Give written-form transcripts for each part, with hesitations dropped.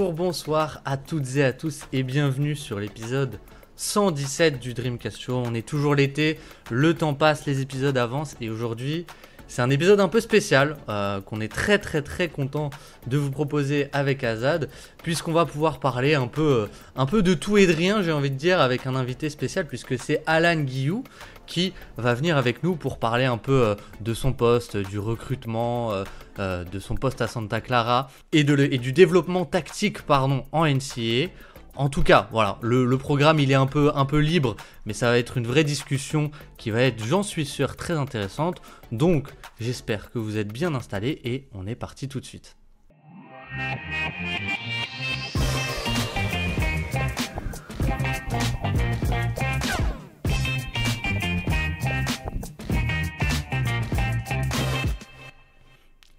Bonjour, bonsoir à toutes et à tous et bienvenue sur l'épisode 117 du Dreamcast Show. On est toujours l'été, le temps passe, les épisodes avancent et aujourd'hui c'est un épisode un peu spécial qu'on est très content de vous proposer avec Azad, puisqu'on va pouvoir parler un peu de tout et de rien, j'ai envie de dire, avec un invité spécial, puisque c'est Alan Guillou qui va venir avec nous pour parler un peu de son poste, du recrutement, de son poste à Santa Clara et du développement tactique en NCAA. En tout cas, voilà, le programme il est un peu libre, mais ça va être une vraie discussion qui va être, j'en suis sûr, très intéressante. Donc, j'espère que vous êtes bien installés et on est parti tout de suite.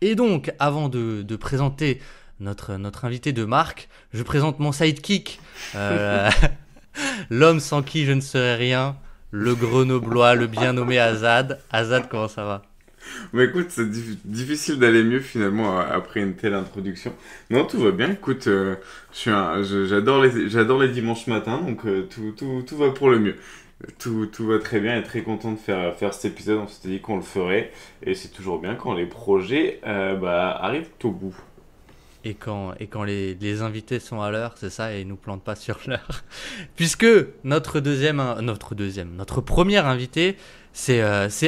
Et donc, avant de présenter notre invité de marque, je présente mon sidekick, l'homme sans qui je ne serais rien, le grenoblois, le bien nommé Azad. Azad, comment ça va ? Bah écoute, c'est difficile d'aller mieux finalement après une telle introduction. Non, tout va bien. Écoute, j'adore les dimanches matins, donc tout va pour le mieux. Tout va très bien et très content de faire cet épisode. On s'était dit qu'on le ferait et c'est toujours bien quand les projets arrivent au bout. Et quand les invités sont à l'heure, c'est ça, et ils nous plantent pas sur l'heure. Puisque notre premier invité, c'est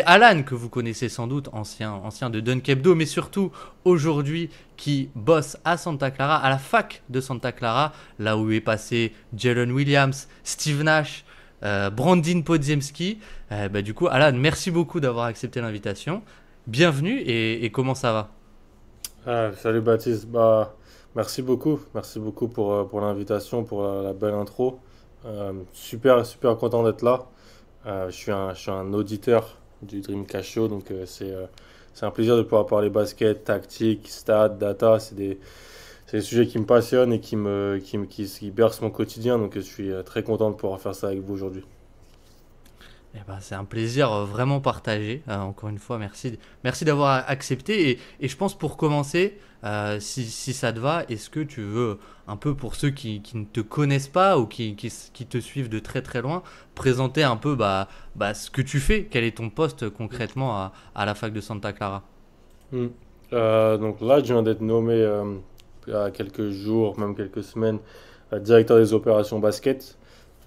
Alan, que vous connaissez sans doute, ancien de Dunk Hebdo, mais surtout aujourd'hui qui bosse à Santa Clara, à la fac de Santa Clara, là où est passé Jalen Williams, Steve Nash, Brandin Podziemski. Du coup, Alan, merci beaucoup d'avoir accepté l'invitation. Bienvenue et comment ça va ? Salut Baptiste, merci beaucoup pour l'invitation, pour la belle intro. Super content d'être là. Je suis un auditeur du Dreamcast Show, donc c'est un plaisir de pouvoir parler basket, tactique, stats, data. C'est des sujets qui me passionnent et qui bercent mon quotidien, donc je suis très content de pouvoir faire ça avec vous aujourd'hui. C'est un plaisir vraiment partagé. Encore une fois, merci d'avoir accepté. Et je pense pour commencer, si ça te va, est-ce que tu veux, un peu pour ceux qui ne te connaissent pas ou qui te suivent de très loin, présenter un peu ce que tu fais, quel est ton poste concrètement à la fac de Santa Clara ? Donc là, je viens d'être nommé il y a quelques jours, même quelques semaines, directeur des opérations basket.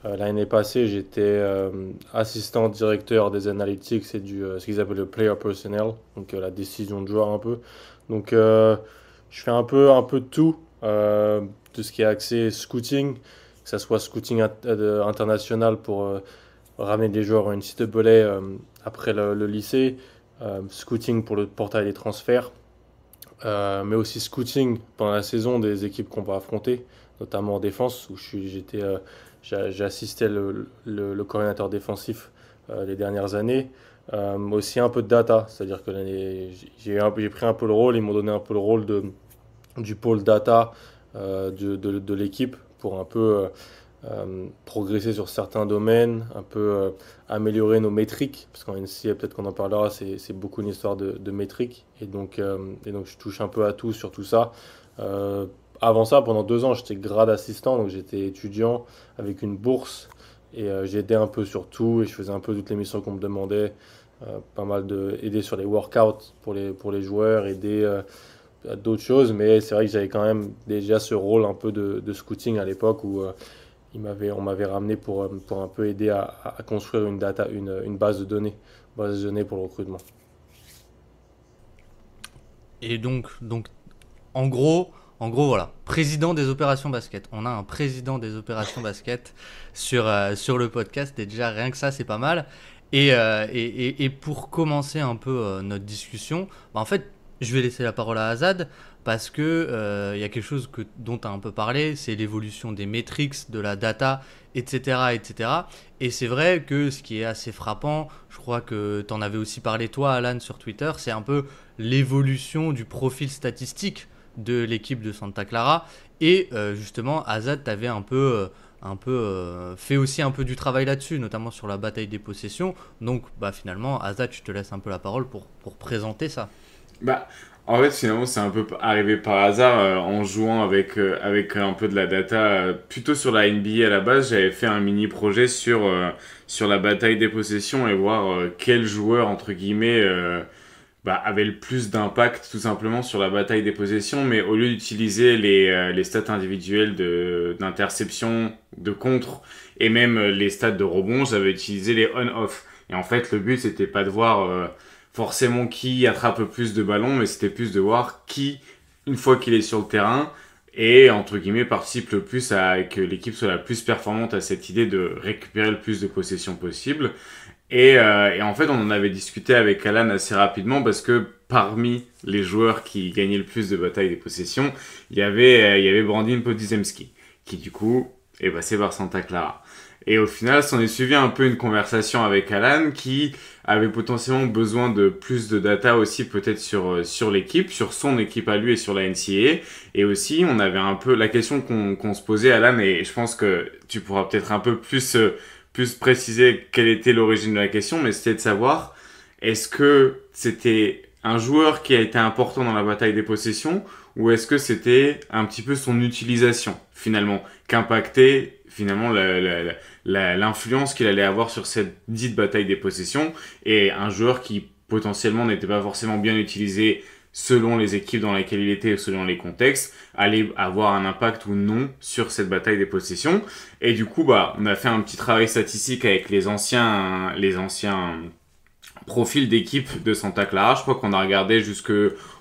L'année passée, j'étais assistant directeur des analytics et ce qu'ils appellent le player personnel, donc la décision de joueur un peu. Donc je fais un peu de tout ce qui est axé scouting, que ce soit scouting international pour ramener des joueurs à NCAA après le lycée, scouting pour le portail des transferts, mais aussi scouting pendant la saison des équipes qu'on va affronter, notamment en défense, où j'ai assisté le coordinateur défensif les dernières années. Aussi un peu de data, c'est-à-dire que j'ai pris un peu le rôle, ils m'ont donné un peu le rôle du pôle data de l'équipe pour un peu progresser sur certains domaines, un peu améliorer nos métriques, parce qu'en NCAA, peut-être qu'on en parlera, c'est beaucoup une histoire de métriques, et donc je touche un peu à tout sur tout ça. Avant ça, pendant 2 ans, j'étais grade assistant, donc j'étais étudiant avec une bourse et j'ai aidé un peu sur tout et je faisais un peu toutes les missions qu'on me demandait, pas mal aider sur les workouts pour les joueurs, aider à d'autres choses, mais c'est vrai que j'avais quand même déjà ce rôle un peu de scouting à l'époque où on m'avait ramené pour un peu aider à construire une base de données pour le recrutement. Et donc en gros, voilà, président des opérations basket. On a un président des opérations basket sur le podcast, et déjà rien que ça, c'est pas mal. Et pour commencer un peu notre discussion, en fait, je vais laisser la parole à Azad parce que y a quelque chose dont tu as un peu parlé, c'est l'évolution des metrics, de la data, etc. Et c'est vrai que ce qui est assez frappant, je crois que tu en avais aussi parlé toi, Alan, sur Twitter, c'est un peu l'évolution du profil statistique de l'équipe de Santa Clara. Et justement, Azad, tu avais un peu fait aussi un peu du travail là-dessus, notamment sur la bataille des possessions. Donc finalement, Azad, je te laisse un peu la parole pour présenter ça. Bah, en fait, finalement, c'est un peu arrivé par hasard en jouant avec un peu de la data. Plutôt sur la NBA à la base, j'avais fait un mini projet sur la bataille des possessions et voir quel joueur, entre guillemets, avait le plus d'impact tout simplement sur la bataille des possessions. Mais au lieu d'utiliser les stats individuelles d'interception, de contre et même les stats de rebond, j'avais utilisé les on-off. Et en fait, le but, c'était pas de voir forcément qui attrape le plus de ballons, mais c'était plus de voir qui, une fois qu'il est sur le terrain, et entre guillemets participe le plus à que l'équipe soit la plus performante à cette idée de récupérer le plus de possessions possible. Et en fait, on en avait discuté avec Alan assez rapidement parce que parmi les joueurs qui gagnaient le plus de batailles des possessions, il y avait Brandin Podizemski, qui du coup est passé par Santa Clara. Et au final, s'en est suivi un peu une conversation avec Alan qui avait potentiellement besoin de plus de data aussi peut-être sur l'équipe, sur son équipe à lui et sur la NCAA. Et aussi, on avait un peu la question qu'on se posait, Alan, et je pense que tu pourras peut-être un peu plus préciser quelle était l'origine de la question, mais c'était de savoir est-ce que c'était un joueur qui a été important dans la bataille des possessions ou est-ce que c'était un petit peu son utilisation finalement qu'impactait finalement l'influence qu'il allait avoir sur cette dite bataille des possessions et un joueur qui potentiellement n'était pas forcément bien utilisé selon les équipes dans lesquelles il était, selon les contextes, allait avoir un impact ou non sur cette bataille des possessions. Et du coup, on a fait un petit travail statistique avec les anciens profils d'équipe de Santa Clara. Je crois qu'on a regardé jusque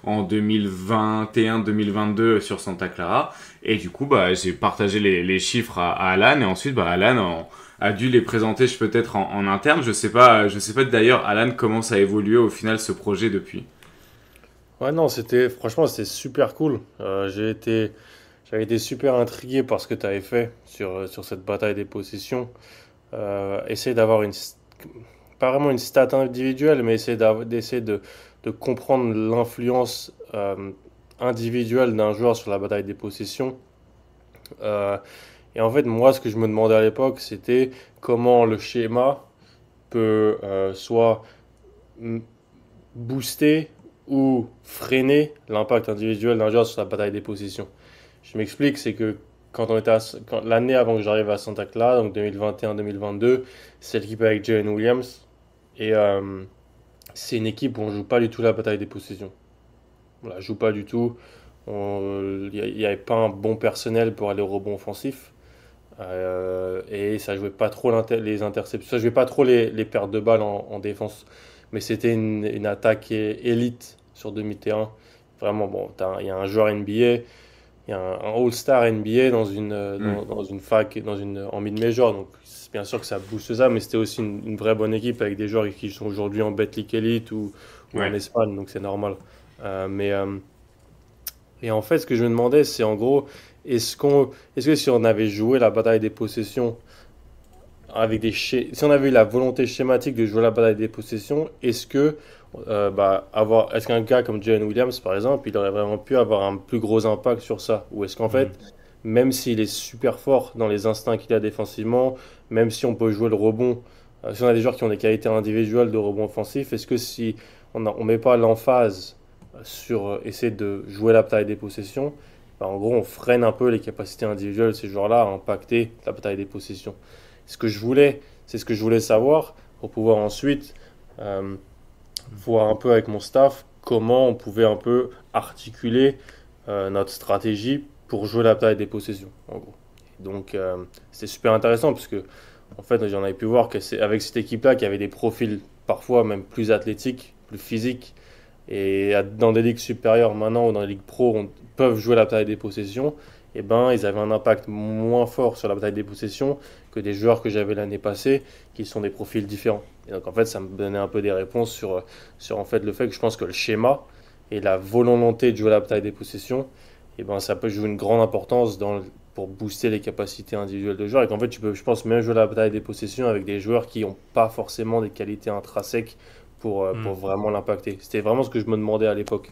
en 2021-2022 sur Santa Clara. Et du coup, j'ai partagé les chiffres à Alan. Et ensuite, Alan a dû les présenter peut-être en interne. Je sais pas d'ailleurs, Alan, comment ça a évolué au final ce projet depuis. Ouais, non, franchement, c'était super cool. J'avais été super intrigué par ce que tu avais fait sur cette bataille des possessions. Essayer d'avoir pas vraiment une stat individuelle, mais d'essayer de comprendre l'influence individuelle d'un joueur sur la bataille des possessions. Euh, et en fait, moi, ce que je me demandais à l'époque, c'était comment le schéma peut soit mm, booster ou freiner l'impact individuel d'un joueur sur la bataille des possessions. Je m'explique, c'est que l'année avant que j'arrive à Santa Clara, donc 2021-2022, c'est l'équipe avec Jalen Williams. Et c'est une équipe où on joue pas du tout la bataille des possessions. Voilà, joue pas du tout. Il n'y avait pas un bon personnel pour aller au rebond offensif. Et ça jouait pas trop les interceptions. Ça jouait pas trop les pertes de balles en défense. Mais c'était une attaque élite sur demi-terrain. Vraiment, bon, il y a un joueur NBA, il y a un All-Star NBA dans une fac, en mid-major. Donc, c'est bien sûr que ça booste ça, mais c'était aussi une vraie bonne équipe avec des joueurs qui sont aujourd'hui en Betclic Elite ou en Ouais. Espagne, donc c'est normal. Mais et en fait, ce que je me demandais, c'est en gros, est-ce que si on avait joué la bataille des possessions si on avait eu la volonté schématique de jouer la bataille des possessions, est-ce qu'un gars comme Jalen Williams, par exemple, il aurait vraiment pu avoir un plus gros impact sur ça? Ou est-ce qu'en fait, même s'il est super fort dans les instincts qu'il a défensivement, même si on peut jouer le rebond, si on a des joueurs qui ont des qualités individuelles de rebond offensif, est-ce que si on met pas l'emphase sur essayer de jouer la bataille des possessions, en gros, on freine un peu les capacités individuelles de ces joueurs-là à impacter la bataille des possessions. C'est ce que je voulais savoir pour pouvoir ensuite euh, voir un peu avec mon staff comment on pouvait un peu articuler notre stratégie pour jouer la bataille des possessions, en gros. Donc, c'était super intéressant parce que, en fait, j'en avais pu voir que c'est avec cette équipe-là qui avait des profils parfois même plus athlétiques, plus physiques, et dans des ligues supérieures maintenant ou dans les ligues pro, on peuvent jouer la bataille des possessions. Et ben, ils avaient un impact moins fort sur la bataille des possessions que des joueurs que j'avais l'année passée, qui sont des profils différents. Et donc, en fait, ça me donnait un peu des réponses sur en fait, le fait que je pense que le schéma et la volonté de jouer la bataille des possessions, et ben, ça peut jouer une grande importance pour booster les capacités individuelles de joueurs. Et qu'en fait, tu peux, je pense, même jouer la bataille des possessions avec des joueurs qui n'ont pas forcément des qualités intrinsèques pour vraiment l'impacter. C'était vraiment ce que je me demandais à l'époque.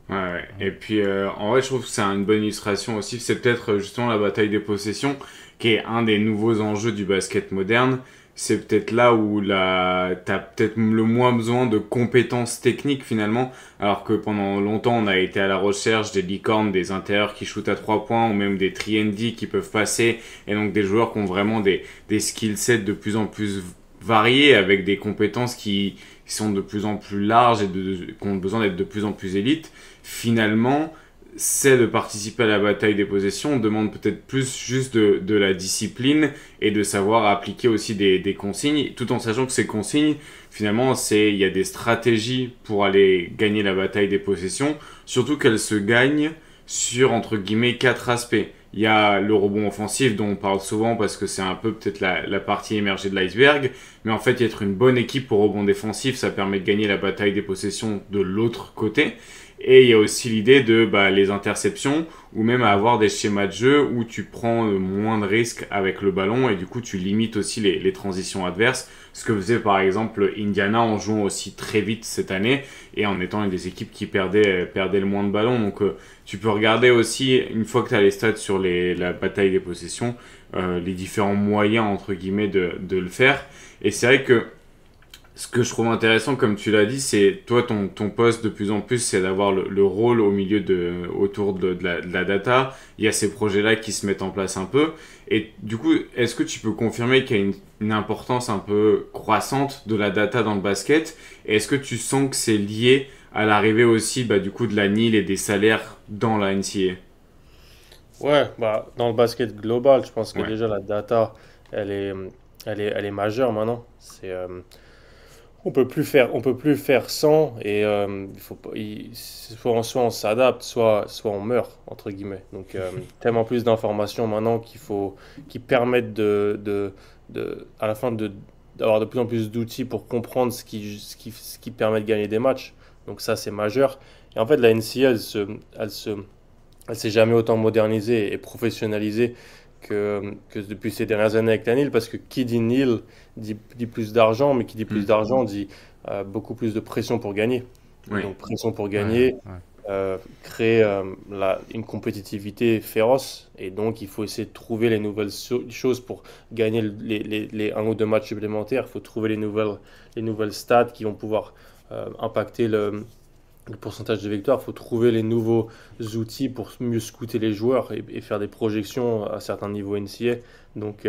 Ouais. Et puis, en vrai, je trouve que c'est une bonne illustration aussi. C'est peut-être justement la bataille des possessions qui est un des nouveaux enjeux du basket moderne. c'est peut-être là où t'as peut-être le moins besoin de compétences techniques finalement, alors que pendant longtemps on a été à la recherche des licornes, des intérieurs qui shootent à 3 points ou même des 3&D qui peuvent passer, et donc des joueurs qui ont vraiment des skill sets de plus en plus variés avec des compétences qui sont de plus en plus larges et qui ont besoin d'être de plus en plus élites. Finalement, c'est de participer à la bataille des possessions, on demande peut-être plus juste de la discipline et de savoir appliquer aussi des consignes, tout en sachant que ces consignes, finalement, il y a des stratégies pour aller gagner la bataille des possessions, surtout qu'elles se gagnent sur, entre guillemets, 4 aspects. Il y a le rebond offensif dont on parle souvent parce que c'est un peu peut-être la partie émergée de l'iceberg, mais en fait, être une bonne équipe au rebond défensif, ça permet de gagner la bataille des possessions de l'autre côté. Et il y a aussi l'idée de les interceptions ou même avoir des schémas de jeu où tu prends moins de risques avec le ballon et du coup tu limites aussi les transitions adverses. Ce que faisait par exemple Indiana en jouant aussi très vite cette année et en étant une des équipes qui perdait le moins de ballons. Donc tu peux regarder aussi, une fois que tu as les stats sur la bataille des possessions, les différents moyens entre guillemets de le faire. Et c'est vrai que ce que je trouve intéressant, comme tu l'as dit, c'est toi, ton poste de plus en plus, c'est d'avoir le rôle au milieu autour de la data. Il y a ces projets-là qui se mettent en place un peu. Et du coup, est-ce que tu peux confirmer qu'il y a une importance un peu croissante de la data dans le basket? Et est-ce que tu sens que c'est lié à l'arrivée aussi du coup, de la NIL et des salaires dans la NCAA? Ouais, dans le basket global, je pense que Ouais, déjà la data, elle est, elle est majeure maintenant. On peut plus faire sans et il faut pas, soit on s'adapte, soit on meurt entre guillemets. Donc tellement plus d'informations maintenant qui permettent à la fin d'avoir de plus en plus d'outils pour comprendre ce qui permet de gagner des matchs. Donc ça c'est majeur. Et en fait la NCA elle s'est jamais autant modernisée et professionnalisée que depuis ces dernières années avec la NIL, parce que qui dit NIL dit plus d'argent, mais qui dit plus mm, d'argent dit beaucoup plus de pression pour gagner. Et oui, donc pression pour Ouais, gagner ouais. crée une compétitivité féroce, et donc il faut essayer de trouver les nouvelles choses pour gagner les un ou deux matchs supplémentaires. Il faut trouver les nouvelles stats qui vont pouvoir impacter le pourcentage de victoire. Il faut trouver les nouveaux outils pour mieux scouter les joueurs et faire des projections à certains niveaux NCA. Donc,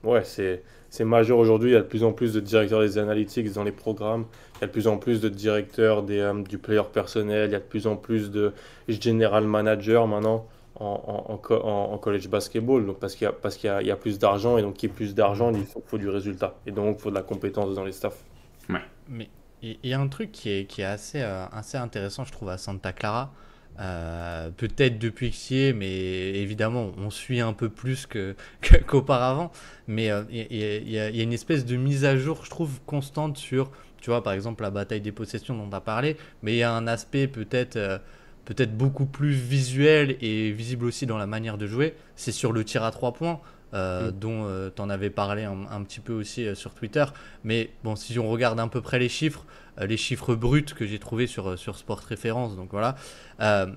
ouais, c'est majeur aujourd'hui. Il y a de plus en plus de directeurs des analytics dans les programmes. Il y a de plus en plus de directeurs du player personnel. Il y a de plus en plus de general managers maintenant en college basketball. Donc, parce qu'il y a plus d'argent. Et donc, qui y a plus d'argent, faut du résultat. Et donc, il faut de la compétence dans les staffs. ouais, Mais il y a un truc qui est assez intéressant, je trouve, à Santa Clara. Peut-être depuis que j'y est, mais évidemment, on suit un peu plus qu'auparavant. Mais il y a une espèce de mise à jour, je trouve, constante sur, tu vois, par exemple, la bataille des possessions dont tu as parlé. Mais il y a un aspect peut-être beaucoup plus visuel et visible aussi dans la manière de jouer. C'est sur le tir à 3 points. Mm. Dont tu en avais parlé un petit peu aussi sur Twitter. Mais bon, si on regarde à peu près les chiffres bruts que j'ai trouvés sur Sport Référence, donc voilà, euh,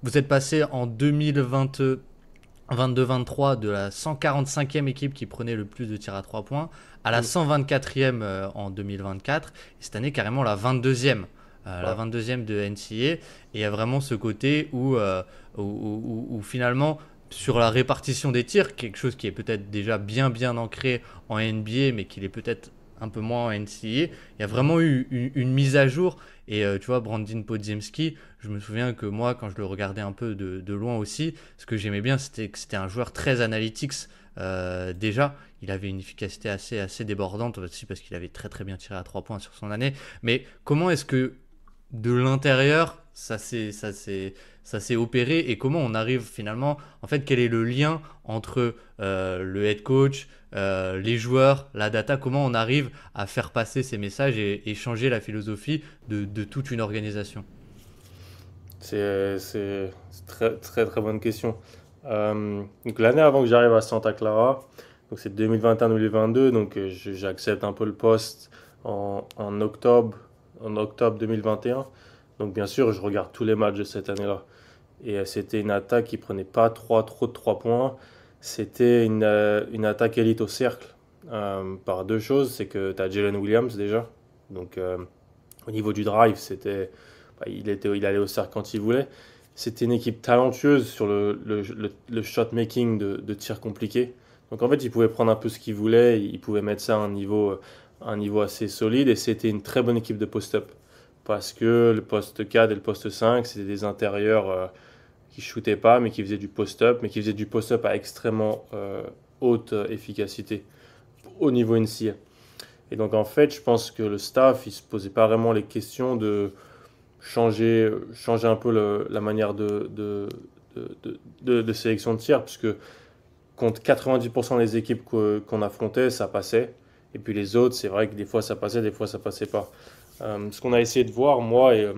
vous êtes passé en 2022-23 de la 145e équipe qui prenait le plus de tirs à 3 points à la Mm. 124e en 2024, et cette année carrément la 22e. La Ouais. 22e de NCA, et il y a vraiment ce côté où finalement sur la répartition des tirs, quelque chose qui est peut-être déjà bien ancré en NBA, mais qui l'est peut-être un peu moins en NCAA. Il y a vraiment eu une mise à jour. Et tu vois, Brandin Podziemski, je me souviens que moi, quand je le regardais un peu de loin aussi, ce que j'aimais bien, c'était que c'était un joueur très analytics. Déjà, il avait une efficacité assez débordante aussi parce qu'il avait très bien tiré à 3 points sur son année. Mais comment est-ce que de l'intérieur, ça s'est opéré, et comment on arrive finalement, en fait, quel est le lien entre le head coach, les joueurs, la data, comment on arrive à faire passer ces messages et changer la philosophie de toute une organisation? C'est très bonne question. Donc l'année avant que j'arrive à Santa Clara, donc c'est 2021-2022, donc j'accepte un peu le poste en octobre 2021. Donc bien sûr, je regarde tous les matchs de cette année-là. Et c'était une attaque qui prenait pas trop de 3 points. C'était une attaque élite au cercle. par deux choses. C'est que tu as Jalen Williams déjà. Donc, au niveau du drive, il allait au cercle quand il voulait. C'était une équipe talentueuse sur le shot making de tirs compliqués. Donc en fait, il pouvait prendre un peu ce qu'il voulait, il pouvait mettre ça à un niveau assez solide et c'était une très bonne équipe de post-up. Parce que le poste 4 et le poste 5, c'était des intérieurs qui shootaient pas, mais qui faisaient du post-up, mais qui faisaient du post-up à extrêmement haute efficacité au niveau NCA. Et donc en fait, je pense que le staff, il se posait pas vraiment les questions de changer un peu la manière de sélection de tir, puisque contre 90% des équipes qu'on affrontait, ça passait. Et puis les autres, c'est vrai que des fois ça passait, des fois ça passait pas. Ce qu'on a essayé de voir, moi et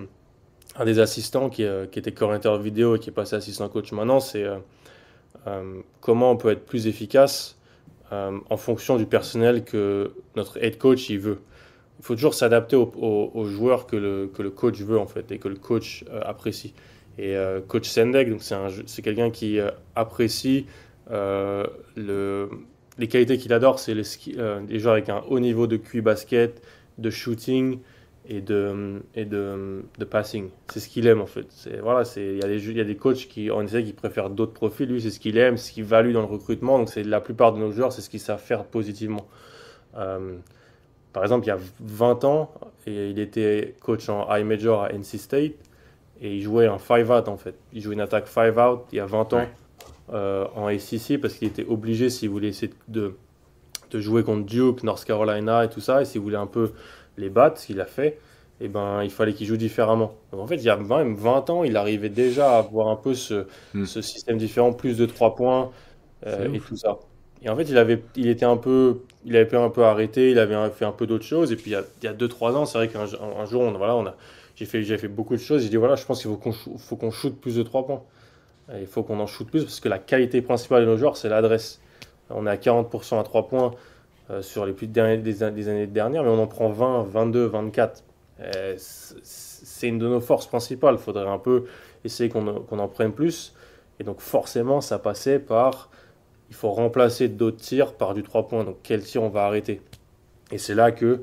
un des assistants qui était coordinateur vidéo et qui est passé assistant coach maintenant, c'est comment on peut être plus efficace en fonction du personnel que notre head coach il veut. Il faut toujours s'adapter aux joueurs que le coach veut en fait et que le coach apprécie. Et coach Sendek, donc c'est quelqu'un qui apprécie les qualités qu'il adore, c'est les joueurs avec un haut niveau de QI basket, de shooting et de passing. C'est ce qu'il aime en fait. Il y a des coachs qui préfèrent d'autres profils. Lui, c'est ce qu'il aime, c'est ce qu'il value dans le recrutement. Donc la plupart de nos joueurs, c'est ce qu'ils savent faire positivement. Par exemple, il y a 20 ans, il était coach en high major à NC State et il jouait en 5-out en fait. Il jouait une attaque 5-out il y a 20 ans en ACC parce qu'il était obligé s'il voulait essayer de jouer contre Duke, North Carolina et tout ça. Et s'il voulait un peu les battre, ce qu'il a fait, eh ben, il fallait qu'il joue différemment. Donc en fait, il y a même 20 ans, il arrivait déjà à avoir un peu ce système différent, plus de 3 points et tout ça. Et en fait, il avait un peu arrêté, il avait fait un peu d'autres choses. Et puis, il y a 2-3 ans, c'est vrai qu'un jour, j'ai fait beaucoup de choses. J'ai dit, voilà, je pense qu'il faut qu'on shoot plus de 3 points. Et il faut qu'on en shoot plus parce que la qualité principale de nos joueurs, c'est l'adresse. On est à 40% à 3 points sur les des années dernières, mais on en prend 20, 22, 24. C'est une de nos forces principales. Il faudrait un peu essayer qu'on en prenne plus. Et donc, forcément, ça passait par... Il faut remplacer d'autres tirs par du 3 points. Donc, quel tir on va arrêter? Et c'est là que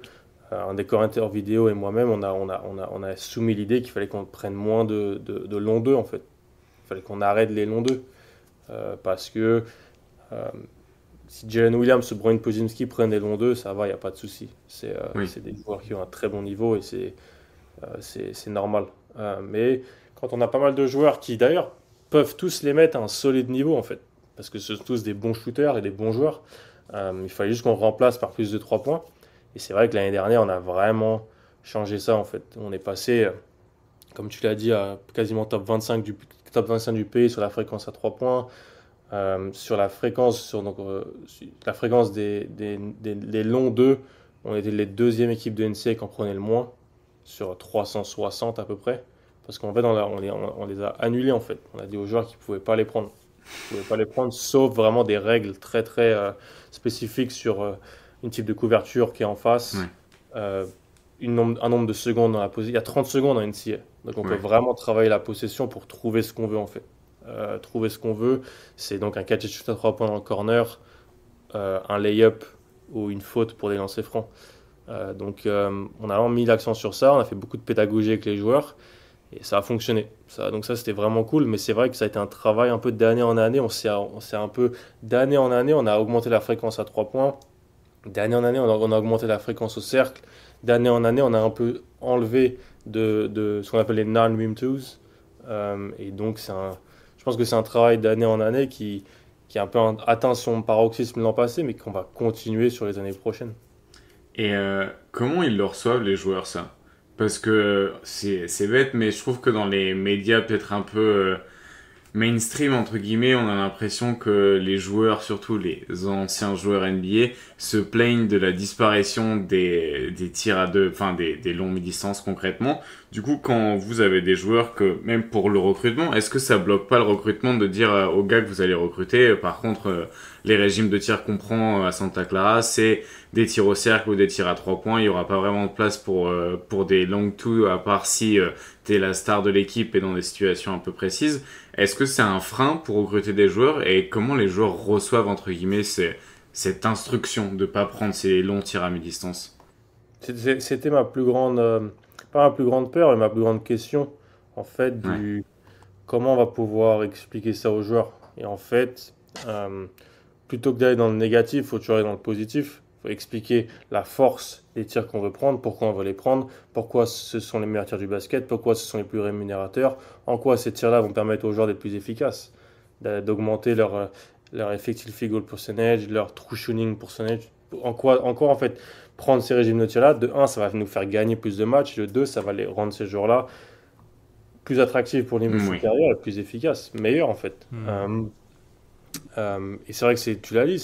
un des coordinateurs vidéo et moi-même, on a soumis l'idée qu'il fallait qu'on prenne moins de longs 2 en fait. Il fallait qu'on arrête les longs 2. Parce que si Jalen Williams ou Brian Podziemski prennent des longs 2, ça va, il n'y a pas de souci. C'est des joueurs qui ont un très bon niveau et c'est normal. Mais quand on a pas mal de joueurs qui d'ailleurs peuvent tous les mettre à un solide niveau en fait, parce que ce sont tous des bons shooters et des bons joueurs, il fallait juste qu'on remplace par plus de 3 points. Et c'est vrai que l'année dernière, on a vraiment changé ça en fait. On est passé, comme tu l'as dit, à quasiment top 25 du pays sur la fréquence à 3 points. Sur la fréquence, la fréquence des longs 2, on était les deuxième équipe de NCAA qui en prenait le moins, sur 360 à peu près. Parce qu'en fait, on les a annulés en fait. On a dit aux joueurs qu'ils ne pouvaient pas les prendre. Ils ne pouvaient pas les prendre, sauf vraiment des règles très très spécifiques sur une type de couverture qui est en face. Un nombre de secondes dans la possession. Il y a 30 secondes en NCAA. Donc on peut vraiment travailler la possession pour trouver ce qu'on veut en fait. Trouver ce qu'on veut, c'est donc un catch and shoot à 3 points dans le corner, un lay-up ou une faute pour des lancers francs. Donc on a vraiment mis l'accent sur ça, on a fait beaucoup de pédagogie avec les joueurs et ça a fonctionné. Donc ça c'était vraiment cool, mais c'est vrai que ça a été un travail un peu d'année en année. On s'est un peu d'année en année, on a augmenté la fréquence à 3 points. D'année en année, on a augmenté la fréquence au cercle. D'année en année, on a un peu enlevé de ce qu'on appelle les non-rim twos. Et donc je pense que c'est un travail d'année en année qui a un peu atteint son paroxysme l'an passé, mais qu'on va continuer sur les années prochaines. Et comment ils le reçoivent, les joueurs, ça? Parce que c'est bête, mais je trouve que dans les médias peut-être un peu mainstream, entre guillemets, on a l'impression que les joueurs, surtout les anciens joueurs NBA, se plaignent de la disparition des tirs à deux, enfin des longues distances concrètement. Du coup, quand vous avez des joueurs que, même pour le recrutement, est-ce que ça bloque pas le recrutement de dire aux gars que vous allez recruter, par contre, les régimes de tir qu'on prend à Santa Clara, c'est des tirs au cercle ou des tirs à 3 points, il n'y aura pas vraiment de place pour des long two, à part si t'es la star de l'équipe et dans des situations un peu précises. Est-ce que c'est un frein pour recruter des joueurs et comment les joueurs reçoivent, entre guillemets, cette instruction de pas prendre ces longs tirs à mi-distance? C'était ma plus grande, pas ma plus grande peur, mais ma plus grande question, en fait, Ouais, comment on va pouvoir expliquer ça aux joueurs. Et en fait, euh, plutôt que d'aller dans le négatif, il faut toujours aller dans le positif. Il faut expliquer la force des tirs qu'on veut prendre, pourquoi on veut les prendre, pourquoi ce sont les meilleurs tirs du basket, pourquoi ce sont les plus rémunérateurs, en quoi ces tirs-là vont permettre aux joueurs d'être plus efficaces, d'augmenter leur effective field goal percentage, leur true shooting percentage. En quoi, en fait, prendre ces régimes de tir-là, de un, ça va nous faire gagner plus de matchs, de deux, ça va les rendre ces joueurs-là plus attractifs pour le niveau oui, supérieur et plus efficaces, meilleurs en fait. Hmm. Et c'est vrai que tu l'as dit,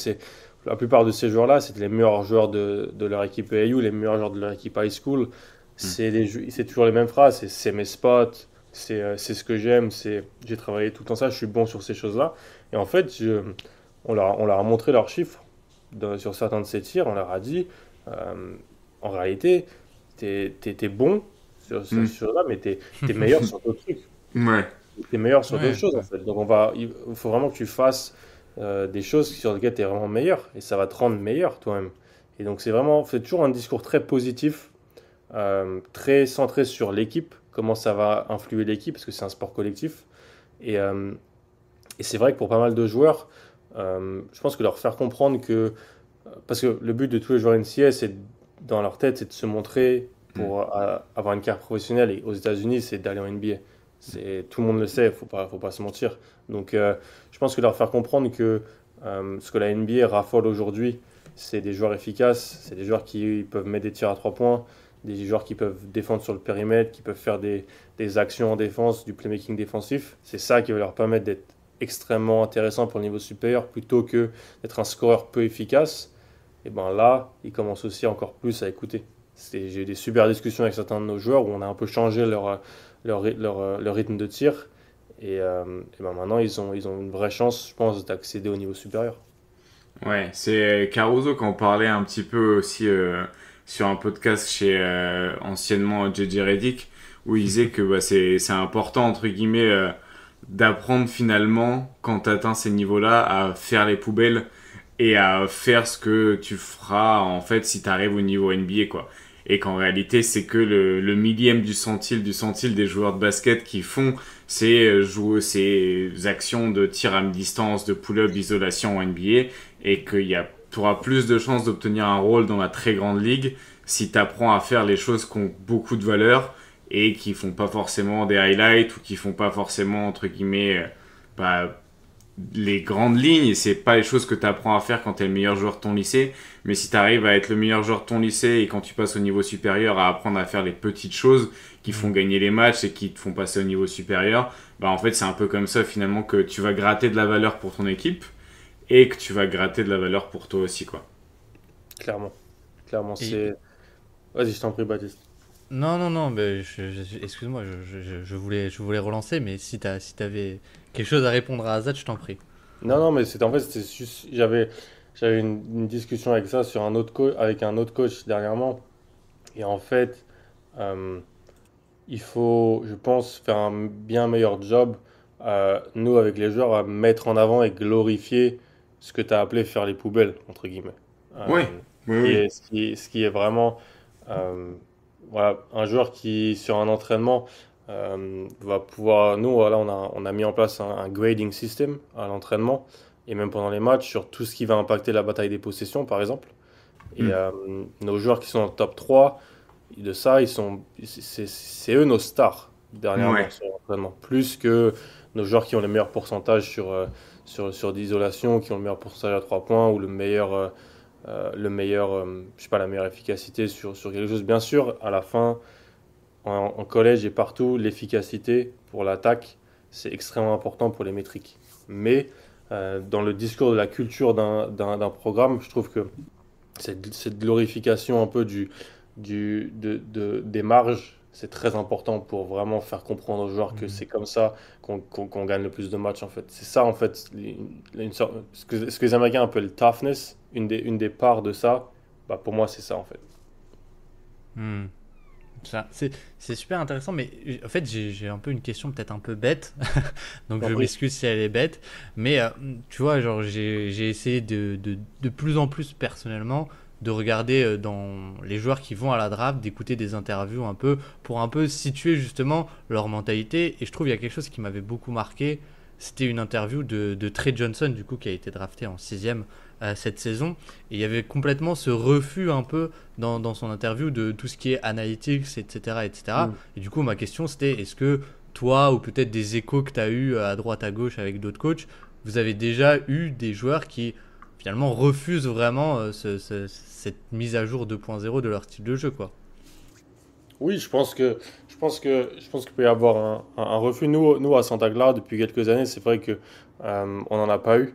la plupart de ces joueurs-là, c'était les meilleurs joueurs de leur équipe AAU, les meilleurs joueurs de leur équipe high school. mm, C'est toujours les mêmes phrases, c'est mes spots, c'est ce que j'aime, j'ai travaillé tout le temps ça, je suis bon sur ces choses-là. Et en fait, on leur a montré leurs chiffres sur certains de ces tirs, on leur a dit, euh, en réalité, t'es bon mm, sur là, mais t'es meilleur sur d'autres trucs. ouais, T'es meilleur sur d'autres Ouais, choses en fait. Donc il faut vraiment que tu fasses des choses sur lesquelles tu es vraiment meilleur et ça va te rendre meilleur toi-même. Et donc c'est toujours un discours très positif, très centré sur l'équipe, comment ça va influer l'équipe parce que c'est un sport collectif. Et, euh, et c'est vrai que pour pas mal de joueurs, je pense que leur faire comprendre que, parce que le but de tous les joueurs NCAA, dans leur tête, c'est de se montrer mm, pour avoir une carrière professionnelle. Et aux États-Unis, c'est d'aller en NBA. Tout le monde le sait, faut pas se mentir. Donc, je pense que leur faire comprendre que ce que la NBA raffole aujourd'hui, c'est des joueurs efficaces, c'est des joueurs qui peuvent mettre des tirs à 3 points, des joueurs qui peuvent défendre sur le périmètre, qui peuvent faire des actions en défense, du playmaking défensif. C'est ça qui va leur permettre d'être extrêmement intéressant pour le niveau supérieur plutôt que d'être un scoreur peu efficace. Et ben là, ils commencent aussi encore plus à écouter. J'ai eu des super discussions avec certains de nos joueurs où on a un peu changé leur rythme de tir. Et ben maintenant, ils ont une vraie chance, je pense, d'accéder au niveau supérieur. ouais. C'est Caruso qui en parlait un petit peu aussi sur un podcast chez anciennement JJ Redick, où il disait que bah, c'est important, entre guillemets, d'apprendre finalement, quand tu atteins ces niveaux-là, à faire les poubelles et à faire ce que tu feras en fait si tu arrives au niveau NBA, quoi. Et qu'en réalité, c'est que le millième du centile des joueurs de basket qui font jouer ces actions de tir à mi-distance, de pull-up, d'isolation en NBA, et que tu auras plus de chances d'obtenir un rôle dans la très grande ligue si tu apprends à faire les choses qui ont beaucoup de valeur et qui font pas forcément des highlights ou qui font pas forcément, entre guillemets, bah, les grandes lignes, c'est pas les choses que tu apprends à faire quand tu es le meilleur joueur de ton lycée, mais si tu arrives à être le meilleur joueur de ton lycée et quand tu passes au niveau supérieur à apprendre à faire les petites choses qui font Hmm. gagner les matchs et qui te font passer au niveau supérieur, bah en fait c'est un peu comme ça finalement que tu vas gratter de la valeur pour ton équipe et que tu vas gratter de la valeur pour toi aussi, quoi. Clairement. Clairement, Et c'est. Vas-y, je t'en prie, Baptiste. non, non, non, mais excuse-moi, je voulais relancer, mais si t'avais quelque chose à répondre à Azad, je t'en prie. Non, non, mais en fait, c'était juste. J'avais une discussion avec ça sur avec un autre coach dernièrement. Et en fait, euh, il faut, je pense, faire un bien meilleur job, nous, avec les joueurs, à mettre en avant et glorifier ce que tu as appelé faire les poubelles, entre guillemets. Ouais, oui, oui. Ce qui est vraiment, euh, voilà, un joueur qui, sur un entraînement, va pouvoir. Nous, voilà, on a mis en place un grading system à l'entraînement et même pendant les matchs sur tout ce qui va impacter la bataille des possessions, par exemple. Et Mm. nos joueurs qui sont dans le top 3 de ça, c'est eux nos stars Ouais. dernièrement sur l'entraînement. Plus que nos joueurs qui ont les meilleurs pourcentages sur d'isolation, qui ont le meilleur pourcentage à 3 points ou je sais pas, la meilleure efficacité sur quelque chose. Bien sûr, à la fin, en collège et partout, l'efficacité pour l'attaque, c'est extrêmement important pour les métriques. Mais dans le discours de la culture d'un programme, je trouve que cette glorification un peu des marges, c'est très important pour vraiment faire comprendre aux joueurs que Hmm. c'est comme ça qu'on gagne le plus de matchs en fait. C'est ça en fait, ce que les Américains appellent toughness, une des parts de ça, bah, pour moi c'est ça en fait. Hmm. C'est super intéressant, mais en fait, j'ai un peu une question peut-être un peu bête, donc je Compris. m'excuse si elle est bête, mais tu vois, genre, j'ai essayé de plus en plus personnellement de regarder dans les joueurs qui vont à la draft, d'écouter des interviews un peu, pour un peu situer justement leur mentalité, et je trouve il y a quelque chose qui m'avait beaucoup marqué, c'était une interview de Trey Johnson, du coup, qui a été drafté en sixième cette saison, et il y avait complètement ce refus un peu dans son interview de tout ce qui est analytics, etc. etc. Mm. Et du coup, ma question c'était est-ce que toi, ou peut-être des échos que tu as eu à droite à gauche avec d'autres coachs, vous avez déjà eu des joueurs qui finalement refusent vraiment cette mise à jour 2.0 de leur style de jeu, quoi. Oui, je pense qu'il peut y avoir un refus. Nous, à Santa Clara, depuis quelques années, c'est vrai que on n'en a pas eu.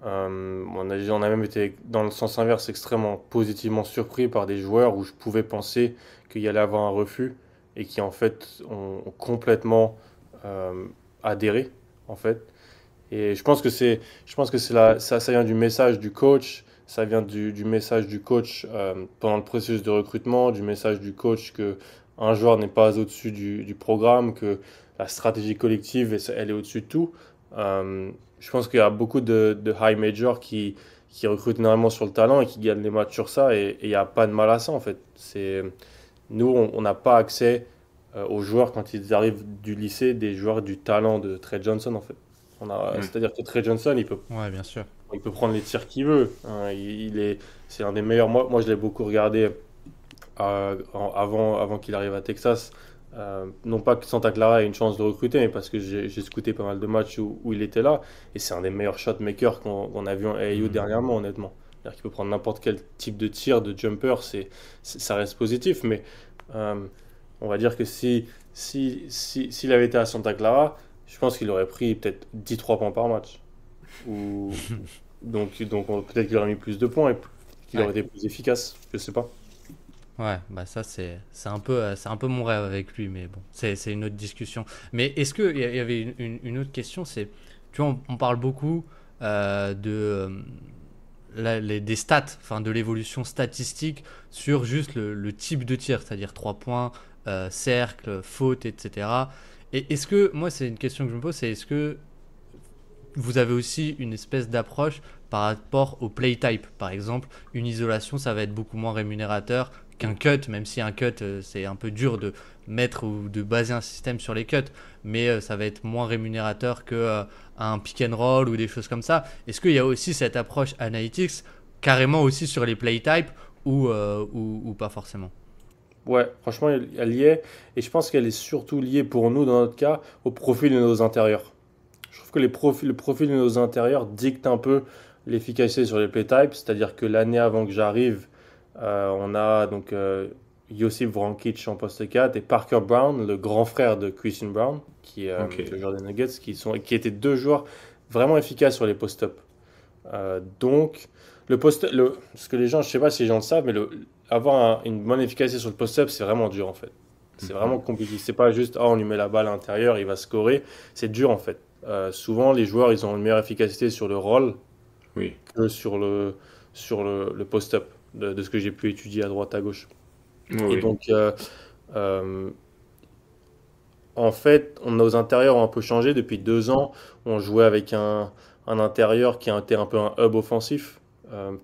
On a même été dans le sens inverse extrêmement positivement surpris par des joueurs où je pouvais penser qu'il y allait avoir un refus et qui en fait ont complètement euh, adhéré en fait. Et ça vient du message du coach, ça vient du message du coach pendant le processus de recrutement, du message du coach que un joueur n'est pas au-dessus du programme, que la stratégie collective, elle est au-dessus de tout. Je pense qu'il y a beaucoup de high majors qui recrutent énormément sur le talent et qui gagnent les matchs sur ça, et il n'y a pas de mal à ça en fait. Nous, on n'a pas accès aux joueurs quand ils arrivent du lycée, des joueurs du talent de Trey Johnson en fait. Oui. C'est-à-dire que Trey Johnson, Ouais, bien sûr. il peut prendre les tirs qu'il veut, hein. C'est un des meilleurs. Moi, je l'ai beaucoup regardé avant qu'il arrive à Texas. Non pas que Santa Clara ait une chance de recruter, mais parce que j'ai scouté pas mal de matchs où il était là. Et c'est un des meilleurs shot makers qu'on a vu en AAU Mhm. dernièrement, honnêtement. C'est-à-dire qu'il peut prendre n'importe quel type de tir, de jumper, ça reste positif. Mais euh, on va dire que s'il avait été à Santa Clara, je pense qu'il aurait pris peut-être 10-3 points par match. Ou, peut-être qu'il aurait mis plus de points et qu'il Ouais. aurait été plus efficace. Je sais pas. Ouais, bah ça c'est un peu mon rêve avec lui, mais bon, c'est une autre discussion. Mais est-ce que il y avait une autre question, c'est, tu vois, on parle beaucoup de des stats, enfin de l'évolution statistique sur juste le type de tir, c'est-à-dire 3 points, cercle, faute, etc. Et est-ce que, moi c'est une question que je me pose, c'est est-ce que vous avez aussi une espèce d'approche par rapport au play type. Par exemple, une isolation, ça va être beaucoup moins rémunérateur qu'un cut, même si un cut, c'est un peu dur de mettre ou de baser un système sur les cuts, mais ça va être moins rémunérateur que un pick and roll ou des choses comme ça. Est-ce qu'il y a aussi cette approche analytics carrément aussi sur les play types ou pas forcément? Ouais, franchement, elle y est. Et je pense qu'elle est surtout liée pour nous, dans notre cas, au profil de nos intérieurs. Je trouve que le profil de nos intérieurs dicte un peu l'efficacité sur les play types. C'est-à-dire que l'année avant que j'arrive, on a donc Josip Vrankic en poste 4 et Parker Brown, le grand frère de Christian Brown, qui est Ok. le joueur des Nuggets, qui étaient deux joueurs vraiment efficaces sur les post-up. Donc, ce que les gens, je sais pas si les gens le savent, mais avoir une bonne efficacité sur le post-up, c'est vraiment dur en fait. C'est Mhm. vraiment compliqué. C'est pas juste, on lui met la balle à l'intérieur, il va scorer. C'est dur en fait. Souvent, les joueurs, ils ont une meilleure efficacité sur le roll Oui. que sur le post-up, de ce que j'ai pu étudier à droite, à gauche. Oui, Et oui. donc, euh, en fait, nos intérieurs ont un peu changé depuis 2 ans. On jouait avec un intérieur qui était un peu un hub offensif,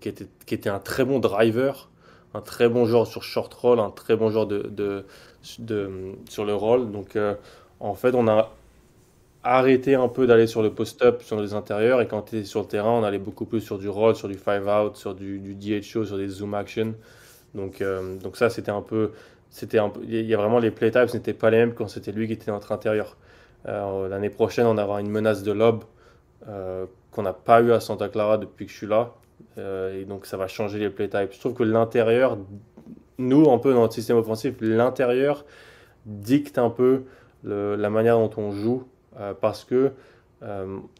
qui était un très bon driver, un très bon joueur sur short roll, un très bon joueur sur le roll. Donc, en fait, on a arrêté un peu d'aller sur le post-up, sur les intérieurs, et quand tu es sur le terrain, on allait beaucoup plus sur du roll, sur du five out, sur du DHO, sur des zoom action. Donc ça, il y a vraiment les play types n'étaient pas les mêmes quand c'était lui qui était notre intérieur. L'année prochaine, on aura une menace de lob qu'on n'a pas eu à Santa Clara depuis que je suis là. Et donc ça va changer les play types. Je trouve que l'intérieur, nous, un peu dans notre système offensif, l'intérieur dicte un peu la manière dont on joue parce que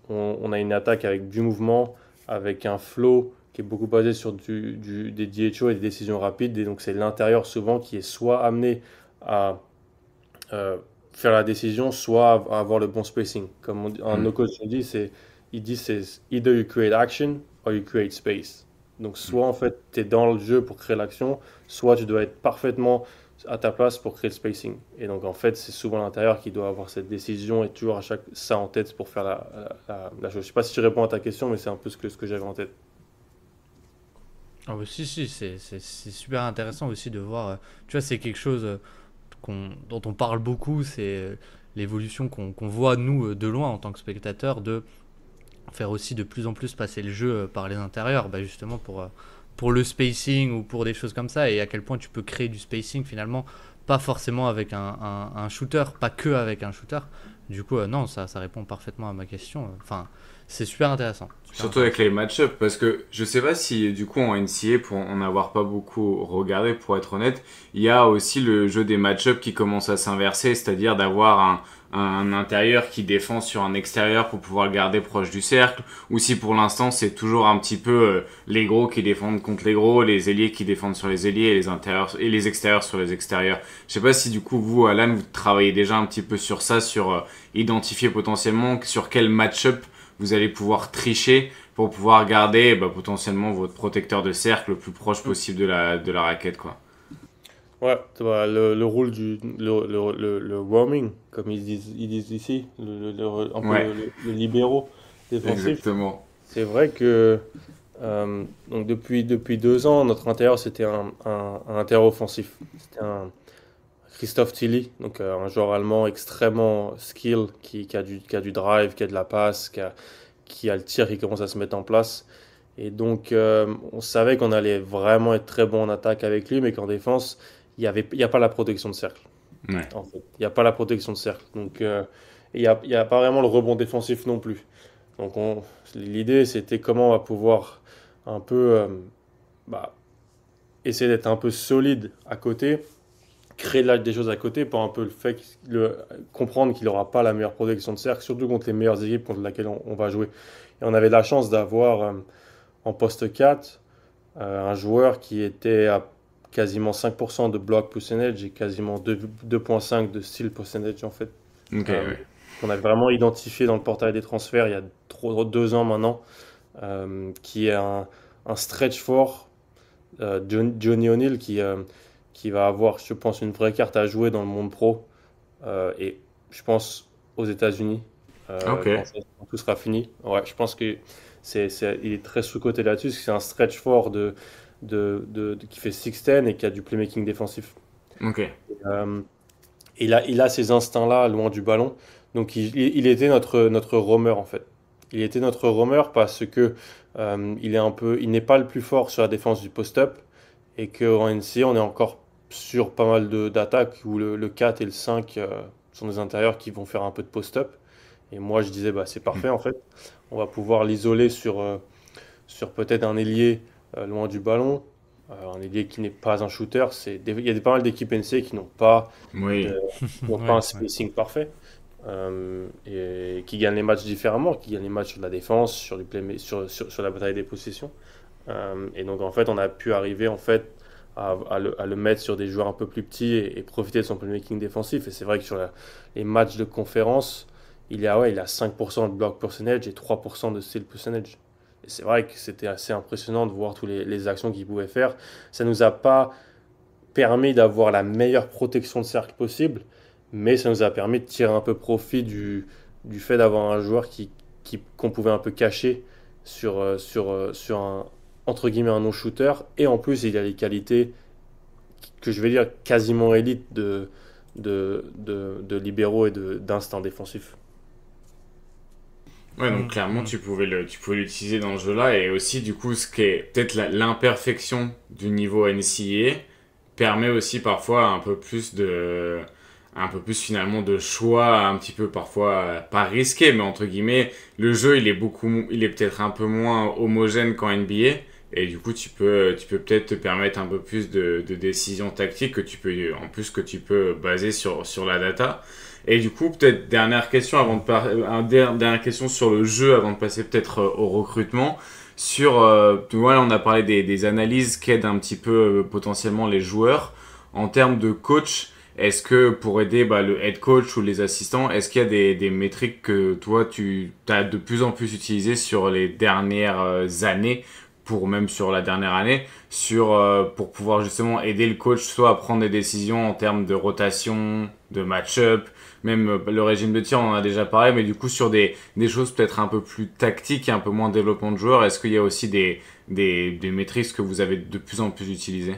on a une attaque avec du mouvement, avec un flow qui est beaucoup basé sur des DHO et des décisions rapides. Et donc c'est l'intérieur souvent qui est soit amené à euh, faire la décision, soit à avoir le bon spacing. Comme un de Mhm. nos coachs il dit c'est either you create action or you create space. Donc soit en fait tu es dans le jeu pour créer l'action, soit tu dois être parfaitement à ta place pour créer le spacing. Et donc en fait, c'est souvent l'intérieur qui doit avoir cette décision et toujours à chaque ça en tête pour faire la chose. Je sais pas si je réponds à ta question, mais c'est un peu ce que j'avais en tête. Ah bah si, si, c'est super intéressant aussi de voir, tu vois, c'est quelque chose dont on parle beaucoup, c'est l'évolution qu'on voit, nous, de loin, en tant que spectateurs, de faire aussi de plus en plus passer le jeu par les intérieurs, bah, justement pour le spacing ou pour des choses comme ça, et à quel point tu peux créer du spacing finalement, pas forcément avec un shooter, pas que avec un shooter. Du coup, non, ça répond parfaitement à ma question. Enfin, c'est super intéressant. Super Surtout avec intéressant. les match-up, parce que je sais pas si du coup en NCAA, pour en avoir pas beaucoup regardé, pour être honnête, il y a aussi le jeu des match-up qui commence à s'inverser, c'est-à-dire d'avoir un intérieur qui défend sur un extérieur pour pouvoir le garder proche du cercle, ou si pour l'instant c'est toujours un petit peu les gros qui défendent contre les gros, les ailiers qui défendent sur les ailiers et les intérieurs et les extérieurs sur les extérieurs. Je sais pas si du coup vous, Alan, vous travaillez déjà un petit peu sur ça, sur identifier potentiellement sur quel match-up vous allez pouvoir tricher pour pouvoir garder potentiellement votre protecteur de cercle le plus proche possible de la raquette, quoi. Ouais, tu vois, le rôle le roaming, comme ils disent ici, un peu Ouais, le libéraux défensif. exactement. C'est vrai que donc depuis 2 ans, notre intérieur, c'était un intérieur offensif. C'était un Christophe Tilly, donc un joueur allemand extrêmement skill, qui a du drive, qui a de la passe, qui a le tir qui commence à se mettre en place. Et donc, on savait qu'on allait vraiment être très bon en attaque avec lui, mais qu'en défense, il y a pas la protection de cercle. Ouais. En fait, il n'y a pas la protection de cercle. Donc, il y a pas vraiment le rebond défensif non plus. Donc, l'idée, c'était comment on va pouvoir un peu bah, essayer d'être un peu solide à côté, créer des choses à côté pour un peu comprendre qu'il n'aura pas la meilleure protection de cercle, surtout contre les meilleures équipes contre lesquelles on va jouer. Et on avait la chance d'avoir en poste 4 un joueur qui était à quasiment 5% de block percentage et quasiment 2,5 de steal percentage en fait. Ok, Euh, ouais. qu'on avait vraiment identifié dans le portail des transferts il y a 2 ans maintenant, qui est un stretch fort, Johnny O'Neal, qui va avoir, je pense, une vraie carte à jouer dans le monde pro et je pense aux États-Unis Ok. quand tout sera fini. Ouais, je pense que il est très sous-coté là-dessus, parce que c'est un stretch fort qui fait 6'10 et qui a du playmaking défensif. Ok. Euh, il a ces instincts-là loin du ballon. Donc il était notre roamer en fait. Il était notre roamer parce que il n'est pas le plus fort sur la défense du post-up et qu'en NCAA on est encore sur pas mal d'attaques où le 4 et le 5 sont des intérieurs qui vont faire un peu de post-up. Et moi je disais bah c'est parfait en fait. On va pouvoir l'isoler sur peut-être un ailier loin du ballon. Un ailier qui n'est pas un shooter. Il y a pas mal d'équipes NCAA qui n'ont pas Oui. qui n'ont pas un Ouais, ouais. spacing parfait et qui gagnent les matchs différemment, qui gagnent les matchs sur de la défense, sur, du play, sur la bataille des possessions. Et donc en fait, on a pu arriver en fait à le mettre sur des joueurs un peu plus petits et profiter de son playmaking défensif. Et c'est vrai que sur les matchs de conférence, il a 5% de block percentage et 3% de steal percentage. Et c'est vrai que c'était assez impressionnant de voir toutes les actions qu'il pouvait faire. Ça nous a pas permis d'avoir la meilleure protection de cercle possible, mais ça nous a permis de tirer un peu profit du fait d'avoir un joueur qu'on pouvait un peu cacher sur un, entre guillemets, un non-shooter, et en plus il a les qualités que je vais dire quasiment élite de libéraux et d'instinct défensif. Ouais, donc Mm, clairement, mm. tu pouvais l'utiliser dans ce jeu-là. Et aussi, du coup, ce qui est peut-être l'imperfection du niveau NCAA permet aussi parfois un peu plus finalement de choix, un petit peu parfois, pas risqué, mais entre guillemets, le jeu, il est peut-être un peu moins homogène qu'en NBA. Et du coup, tu peux peut-être te permettre un peu plus de décisions tactiques en plus que tu peux baser sur la data. Et du coup, peut-être dernière question dernière question sur le jeu avant de passer peut-être au recrutement. Tu vois, là, on a parlé des analyses qui aident un petit peu potentiellement les joueurs. En termes de coach, est-ce que pour aider le head coach ou les assistants, est-ce qu'il y a des métriques que toi tu as de plus en plus utilisées sur les dernières années même sur la dernière année, pour pouvoir justement aider le coach soit à prendre des décisions en termes de rotation, de match-up, même le régime de tir, on en a déjà parlé, mais du coup sur des choses peut-être un peu plus tactiques et un peu moins développement de joueurs, est-ce qu'il y a aussi des maîtrises que vous avez de plus en plus utilisées?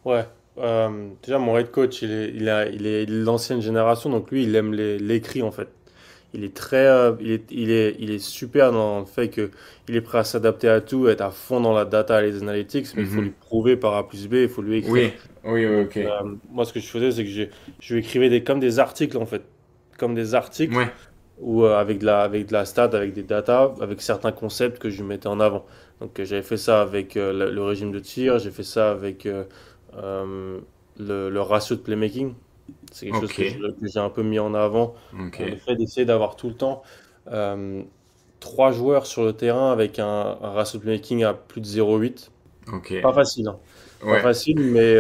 Ouais. Déjà, mon head coach, il est de l'ancienne génération, donc lui, il aime l'écrit en fait. Il est très, il est super dans le fait que il est prêt à s'adapter à tout, être à fond dans la data et les analytics, mais il faut lui Mhm. prouver par A plus B, il faut lui écrire. Oui, oui, oui, Donc, ok. moi, ce que je faisais, c'est que je lui écrivais comme des articles en fait, comme des articles Ouais, ou avec de la stat, avec des data, avec certains concepts que je lui mettais en avant. Donc, j'avais fait ça avec le régime de tir, j'ai fait ça avec euh, le ratio de playmaking. C'est quelque chose ok, que j'ai un peu mis en avant. ok, Le fait d'essayer d'avoir tout le temps euh, trois joueurs sur le terrain avec un ratio de playmaking à plus de 0,8. ok. Pas facile, hein. Pas Ouais. facile, mais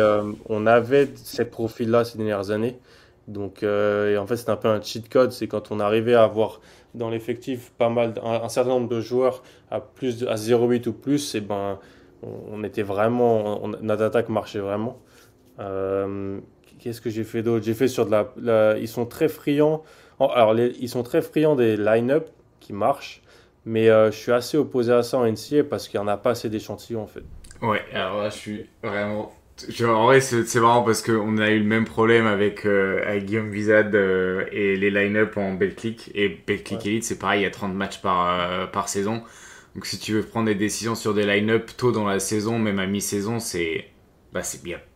on avait ces profils-là ces dernières années. Donc, et en fait, c'était un peu un cheat code. C'est quand on arrivait à avoir dans l'effectif pas mal, un certain nombre de joueurs à 0,8 ou plus, et ben, on était vraiment, notre attaque marchait vraiment. Euh, Qu'est-ce que j'ai fait d'autre? J'ai fait sur ils sont très friands. Alors, ils sont très friands des line-up qui marchent, mais je suis assez opposé à ça en NCAA parce qu'il n'y en a pas assez d'échantillons en fait. Ouais, alors là, je suis vraiment. En vrai, c'est marrant parce qu'on a eu le même problème avec Guillaume Vizade et les line-up en Betclic. Et Ouais. Betclic Elite, c'est pareil, il y a 30 matchs par saison. Donc, si tu veux prendre des décisions sur des line-up tôt dans la saison, même à mi-saison,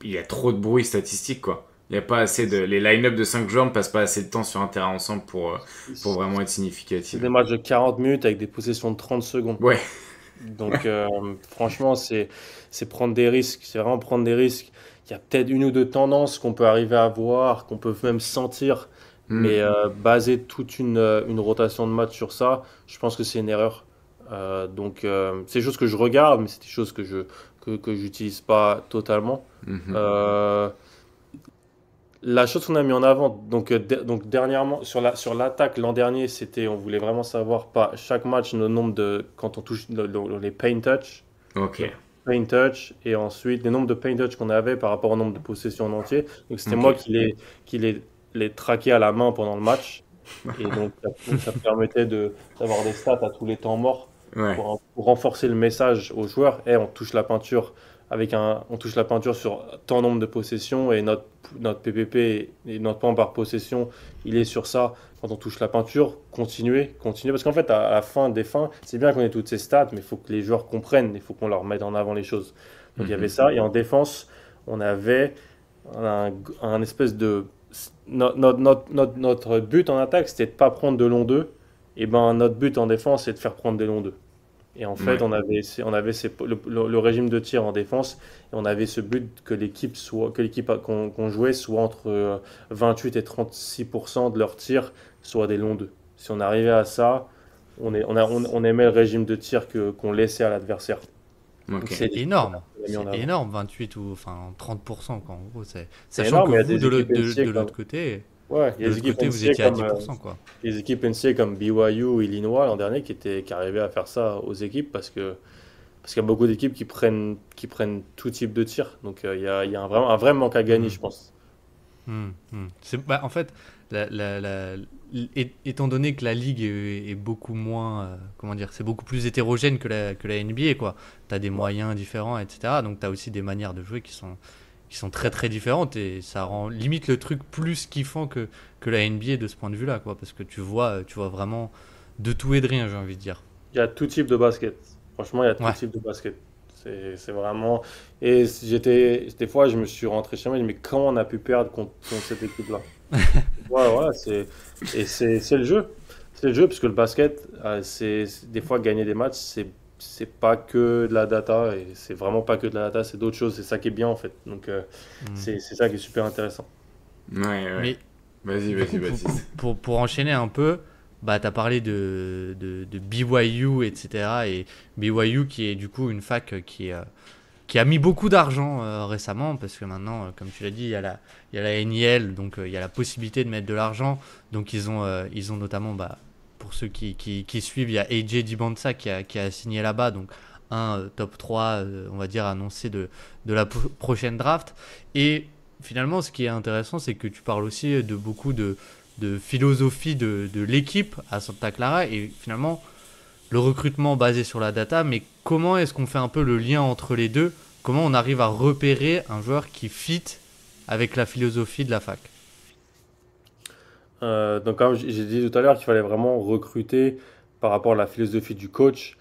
il y a trop de bruit statistique, quoi. Il y a pas assez de. Les line-up de 5 joueurs ne passent pas assez de temps sur un terrain ensemble pour vraiment être C'est significatives. des matchs de 40 minutes avec des possessions de 30 secondes. Ouais. Donc, franchement, c'est prendre des risques. C'est vraiment prendre des risques. Il y a peut-être une ou deux tendances qu'on peut arriver à voir, qu'on peut même sentir, mais Hmm. baser toute une rotation de match sur ça, je pense que c'est une erreur. Donc, c'est des choses que je regarde, mais c'est des choses que j'utilise pas totalement. Mhm. Euh, La chose qu'on a mis en avant, donc dernièrement, sur l'attaque, l'an dernier, on voulait vraiment savoir, pas chaque match, le nombre quand on touche les paint touch, Ok. donc paint touch, et ensuite les nombres de paint touch qu'on avait par rapport au nombre de possessions en entier. Donc c'était Ok. moi qui les traquais à la main pendant le match, et donc ça me permettait d'avoir des stats à tous les temps morts Ouais. pour renforcer le message aux joueurs. Et on touche la peinture on touche la peinture sur tant nombre de possessions et notre PPP et notre point par possession, il est sur ça. Quand on touche la peinture, continuer. Parce qu'en fait, à la fin des fins, c'est bien qu'on ait toutes ces stats, mais il faut que les joueurs comprennent, il faut qu'on leur mette en avant les choses. Donc il y avait Mhm. ça. Et en défense, on avait un espèce de. Notre but en attaque, c'était de ne pas prendre de long 2. Et ben notre but en défense, c'est de faire prendre des longs 2. Et en fait, Ouais. le régime de tir en défense, et on avait ce but que l'équipe qu'on jouait soit entre 28 et 36% de leurs tirs soit des longs 2. Si on arrivait à ça, on aimait le régime de tir qu'on laissait à l'adversaire. Donc Ok. c'est C'est des choses énorme. qu'on a mis en C'est avant. énorme, 28 ou enfin 30% quoi. En gros, C'est sachant que énorme, il y a vous, des équipes de NCAA l'autre comme, côté, ouais, il y a des équipes vous NCAA étiez à comme, 10% quoi. les équipes NCAA comme BYU ou Illinois l'an dernier qui arrivaient à faire ça aux équipes parce qu'il y a beaucoup d'équipes qui prennent tout type de tir. Donc il y a un vrai manque à gagner, Hmm. je pense. Bah, en fait, étant donné que la ligue est beaucoup moins, comment dire, c'est beaucoup plus hétérogène que la NBA, quoi. T'as des Ouais. moyens différents, etc. Donc t'as aussi des manières de jouer qui sont très très différentes et ça rend limite le truc plus kiffant que la NBA de ce point de vue-là, quoi. Parce que tu vois vraiment de tout et de rien, j'ai envie de dire. Il y a tout type de basket. Franchement, il y a tout Ouais. type de basket. C'est vraiment. Et des fois, je me suis rentré chez moi, je me dis, mais comment on a pu perdre contre cette équipe-là? Ouais, voilà, c'est le jeu. C'est le jeu, parce que le basket, des fois gagner des matchs, c'est pas que de la data, et c'est vraiment pas que de la data, c'est d'autres choses. C'est ça qui est bien en fait. Donc Hmm. c'est ça qui est super intéressant. Ouais, ouais. Mais Vas-y, du vas-y, coup, Baptiste. pour enchaîner un peu, bah, tu as parlé de BYU, etc. Et BYU qui est du coup une fac qui a mis beaucoup d'argent récemment, parce que maintenant, comme tu l'as dit, il y a la NIL, donc il y a la possibilité de mettre de l'argent. Donc ils ont notamment, bah, pour ceux qui suivent, il y a AJ Dibonsa qui a signé là-bas, donc un top 3, on va dire, annoncé de la prochaine draft. Et finalement, ce qui est intéressant, c'est que tu parles aussi de beaucoup de philosophie de l'équipe à Santa Clara et finalement le recrutement basé sur la data, mais comment est-ce qu'on fait un peu le lien entre les deux? Comment on arrive à repérer un joueur qui fit avec la philosophie de la fac? Donc, comme j'ai dit tout à l'heure, qu'il fallait vraiment recruter par rapport à la philosophie du coach.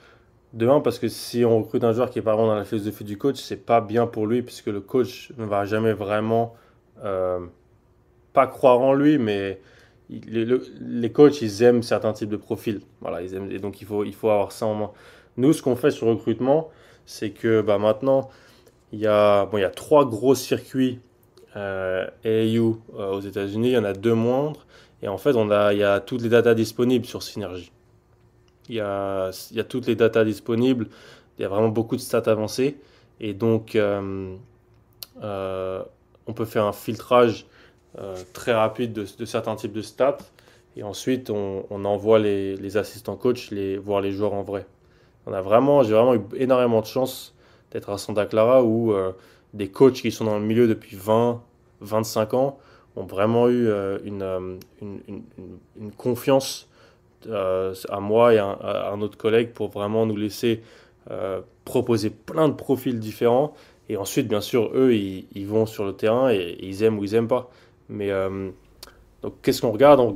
De un, parce que si on recrute un joueur qui est pas vraiment dans la philosophie du coach, c'est pas bien pour lui, puisque le coach ne va jamais vraiment euh, pas croire en lui, mais les coachs, ils aiment certains types de profils. Voilà, ils aiment, et donc il faut avoir ça en main. Nous, ce qu'on fait sur le recrutement, c'est que bah, maintenant, il y a trois gros circuits AAU aux États-Unis, il y en a deux moindres, et en fait, il y a toutes les datas disponibles sur Synergy. Il y a toutes les datas disponibles, il y a vraiment beaucoup de stats avancées, et donc euh, on peut faire un filtrage très rapide de certains types de stats, et ensuite on envoie les assistants coachs voir les joueurs en vrai. J'ai vraiment eu énormément de chance d'être à Santa Clara où des coachs qui sont dans le milieu depuis 20, 25 ans ont vraiment eu une confiance à moi et à un autre collègue pour vraiment nous laisser proposer plein de profils différents. Et ensuite, bien sûr, eux, ils vont sur le terrain et ils aiment ou ils aiment pas. Mais donc, qu'est-ce qu'on regarde? On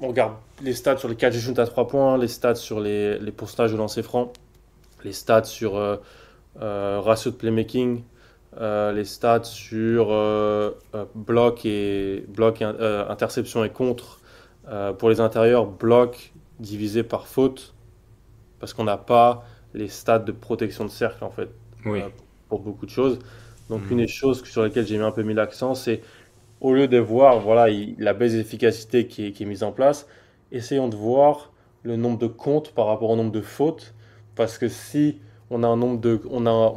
regarde les stats sur les catch and shoot à 3 points, les stats sur les pourcentages de lancer franc, les stats sur ratio de playmaking, les stats sur interception et contre. Pour les intérieurs, bloc divisé par faute, parce qu'on n'a pas les stats de protection de cercle en fait, Oui. pour beaucoup de choses. Donc une Mhm. des choses sur lesquelles j'ai un peu mis l'accent, c'est au lieu de voir voilà, la baisse d'efficacité qui est mise en place, essayons de voir le nombre de comptes par rapport au nombre de fautes, parce que si on a un nombre de,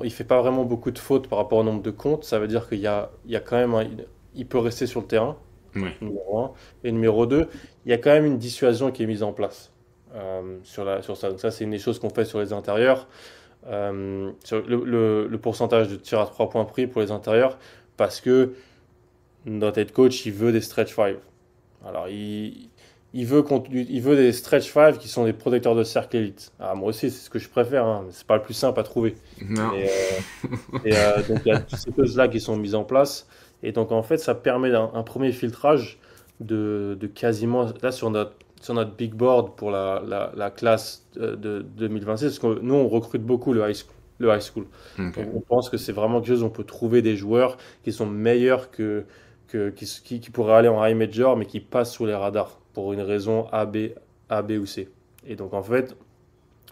il fait pas vraiment beaucoup de fautes par rapport au nombre de comptes, ça veut dire qu'il y a quand même il peut rester sur le terrain, Oui. numéro un. Et numéro 2, il y a quand même une dissuasion qui est mise en place sur ça. Donc ça, c'est une des choses qu'on fait sur les intérieurs. Sur le pourcentage de tirs à 3 points pris pour les intérieurs, parce que notre head coach, il veut des stretch 5. Alors, il veut des stretch 5 qui sont des protecteurs de cercle élite. Ah, moi aussi, c'est ce que je préfère, hein, mais c'est pas le plus simple à trouver. Non. Donc, il y a toutes ces choses-là qui sont mises en place. Et donc, en fait, ça permet un premier filtrage de quasiment, là, sur notre big board pour la classe de 2026, parce que nous, on recrute beaucoup le high school. Ok. On pense que c'est vraiment quelque chose où on peut trouver des joueurs qui sont meilleurs qui pourraient aller en high major, mais qui passent sous les radars pour une raison A, B ou C. Et donc, en fait,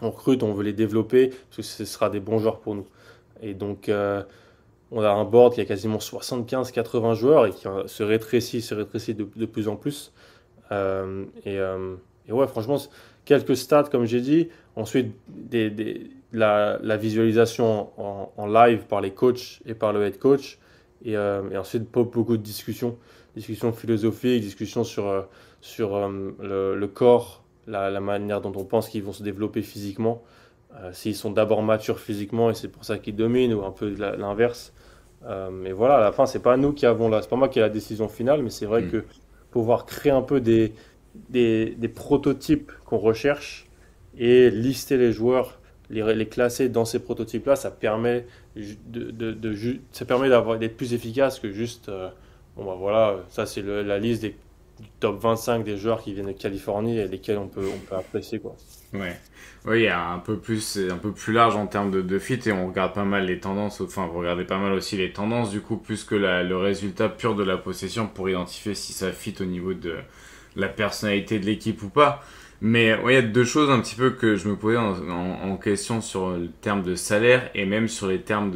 on recrute, on veut les développer, parce que ce sera des bons joueurs pour nous. Et donc, on a un board qui a quasiment 75-80 joueurs et qui se rétrécit de plus en plus. Et ouais, franchement, quelques stats, comme j'ai dit. Ensuite, la visualisation en live par les coachs et par le head coach. Et ensuite, beaucoup de discussions philosophiques, discussions sur le corps, la manière dont on pense qu'ils vont se développer physiquement. S'ils sont d'abord matures physiquement et c'est pour ça qu'ils dominent, ou un peu l'inverse. Mais voilà, à la fin, c'est pas moi qui ai la décision finale, mais c'est vrai Mm. que pouvoir créer un peu des prototypes qu'on recherche et lister les joueurs, les classer dans ces prototypes-là, ça permet d'être plus efficace que juste, bon bah voilà, ça c'est la liste du top 25 des joueurs qui viennent de Californie et lesquels on peut apprécier quoi. Ouais. Oui, il y a c'est un peu plus large en termes de fit et on regarde pas mal les tendances, enfin vous regardez pas mal aussi les tendances du coup plus que le résultat pur de la possession pour identifier si ça fit au niveau de la personnalité de l'équipe ou pas. Mais ouais, il y a deux choses un petit peu que je me posais en question sur le terme de salaire et même sur les termes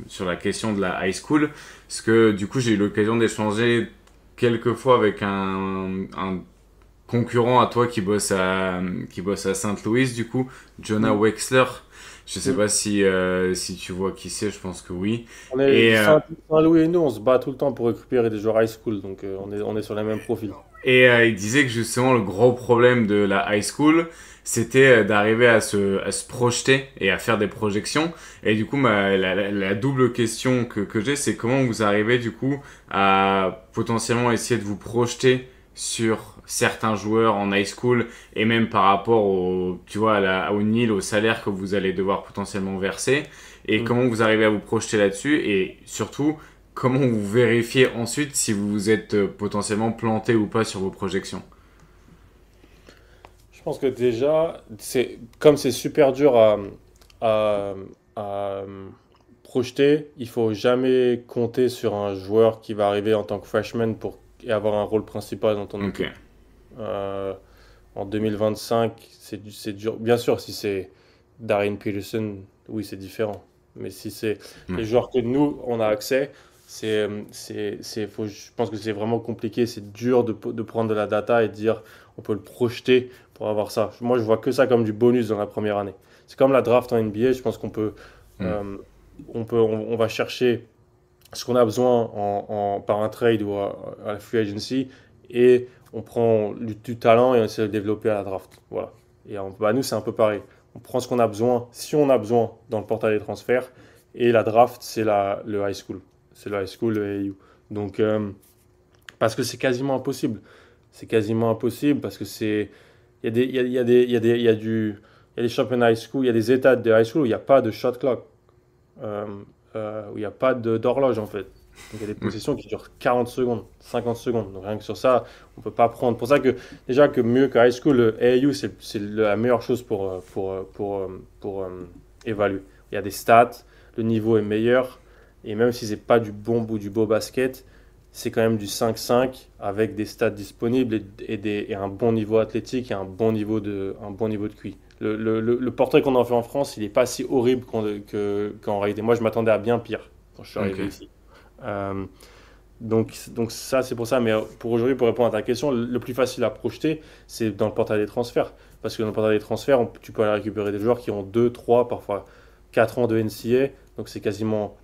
sur la question de la high school. Parce que du coup j'ai eu l'occasion d'échanger quelques fois avec un concurrent à toi qui bosse à Saint-Louis du coup, Jonah Mm. Wexler, Je sais pas si tu vois qui c'est, je pense que oui. On est Et, Saint-Louis et nous, on se bat tout le temps pour récupérer des joueurs high school, donc on est sur les mêmes profils. il disait que justement le gros problème de la high school, c'était d'arriver à se projeter et à faire des projections. Et du coup, la double question que j'ai, c'est comment vous arrivez du coup à potentiellement essayer de vous projeter sur certains joueurs en high school et même par rapport au, tu vois, au NIL, au salaire que vous allez devoir potentiellement verser. Et Mm. comment vous arrivez à vous projeter là-dessus et surtout comment vous vérifiez ensuite si vous vous êtes potentiellement planté ou pas sur vos projections? Je pense que déjà, comme c'est super dur à, à, projeter, il faut jamais compter sur un joueur qui va arriver en tant que freshman et avoir un rôle principal dans ton Ok. équipe. Euh, En 2025, c'est dur. Bien sûr, si c'est Darian Peterson, oui, c'est différent. Mais si c'est Ouais. les joueurs que nous, on a accès, je pense que c'est vraiment compliqué. C'est dur de prendre de la data et de dire on peut le projeter pour avoir ça. Moi, je vois que ça comme du bonus dans la première année. C'est comme la draft en NBA. Je pense qu'on peut, Mm. euh, on va chercher ce qu'on a besoin par un trade ou à la free agency et on prend du talent et on essaie de le développer à la draft. Voilà. Bah, nous, c'est un peu pareil. On prend ce qu'on a besoin, si on a besoin, dans le portail des transferts. Et la draft, c'est le high school. C'est le high school, le AAU. Donc, parce que c'est quasiment impossible. C'est quasiment impossible parce que c'est. Il y a des, il y a, il y a des, il y a des, il y a des championnats high school, il y a des états de high school où il n'y a pas de shot clock, euh, où il n'y a pas d'horloge en fait. Donc il y a des Ouais. possessions qui durent 40 secondes, 50 secondes. Donc rien que sur ça, on ne peut pas prendre. Pour ça que déjà que mieux que high school, le AAU c'est la meilleure chose pour évaluer. Il y a des stats, le niveau est meilleur et même si c'est pas du bon bout du beau basket, c'est quand même du 5-5 avec des stats disponibles et un bon niveau athlétique et un bon niveau de QI. Le portrait qu'on en fait en France, il n'est pas si horrible qu'en réalité. Moi, je m'attendais à bien pire quand je suis arrivé Ok. ici. Euh, donc ça, c'est pour ça. Mais pour aujourd'hui, pour répondre à ta question, le plus facile à projeter, c'est dans le portail des transferts. Parce que dans le portail des transferts, tu peux aller récupérer des joueurs qui ont 2 3 parfois 4 ans de NCA. Donc c'est quasiment,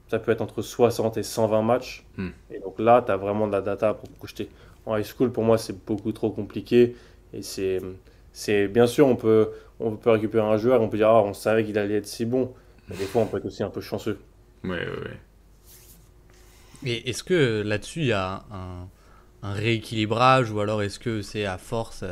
ça peut être entre 60 et 120 matchs. Hmm. Et donc là, tu as vraiment de la data pour projeter. En high school, pour moi, c'est beaucoup trop compliqué. Et bien sûr, on peut récupérer un joueur, on peut dire, ah, on savait qu'il allait être si bon. Mais des fois, on peut être aussi un peu chanceux. Ouais, ouais, ouais. Et est-ce que là-dessus, il y a un rééquilibrage ou alors est-ce que c'est à force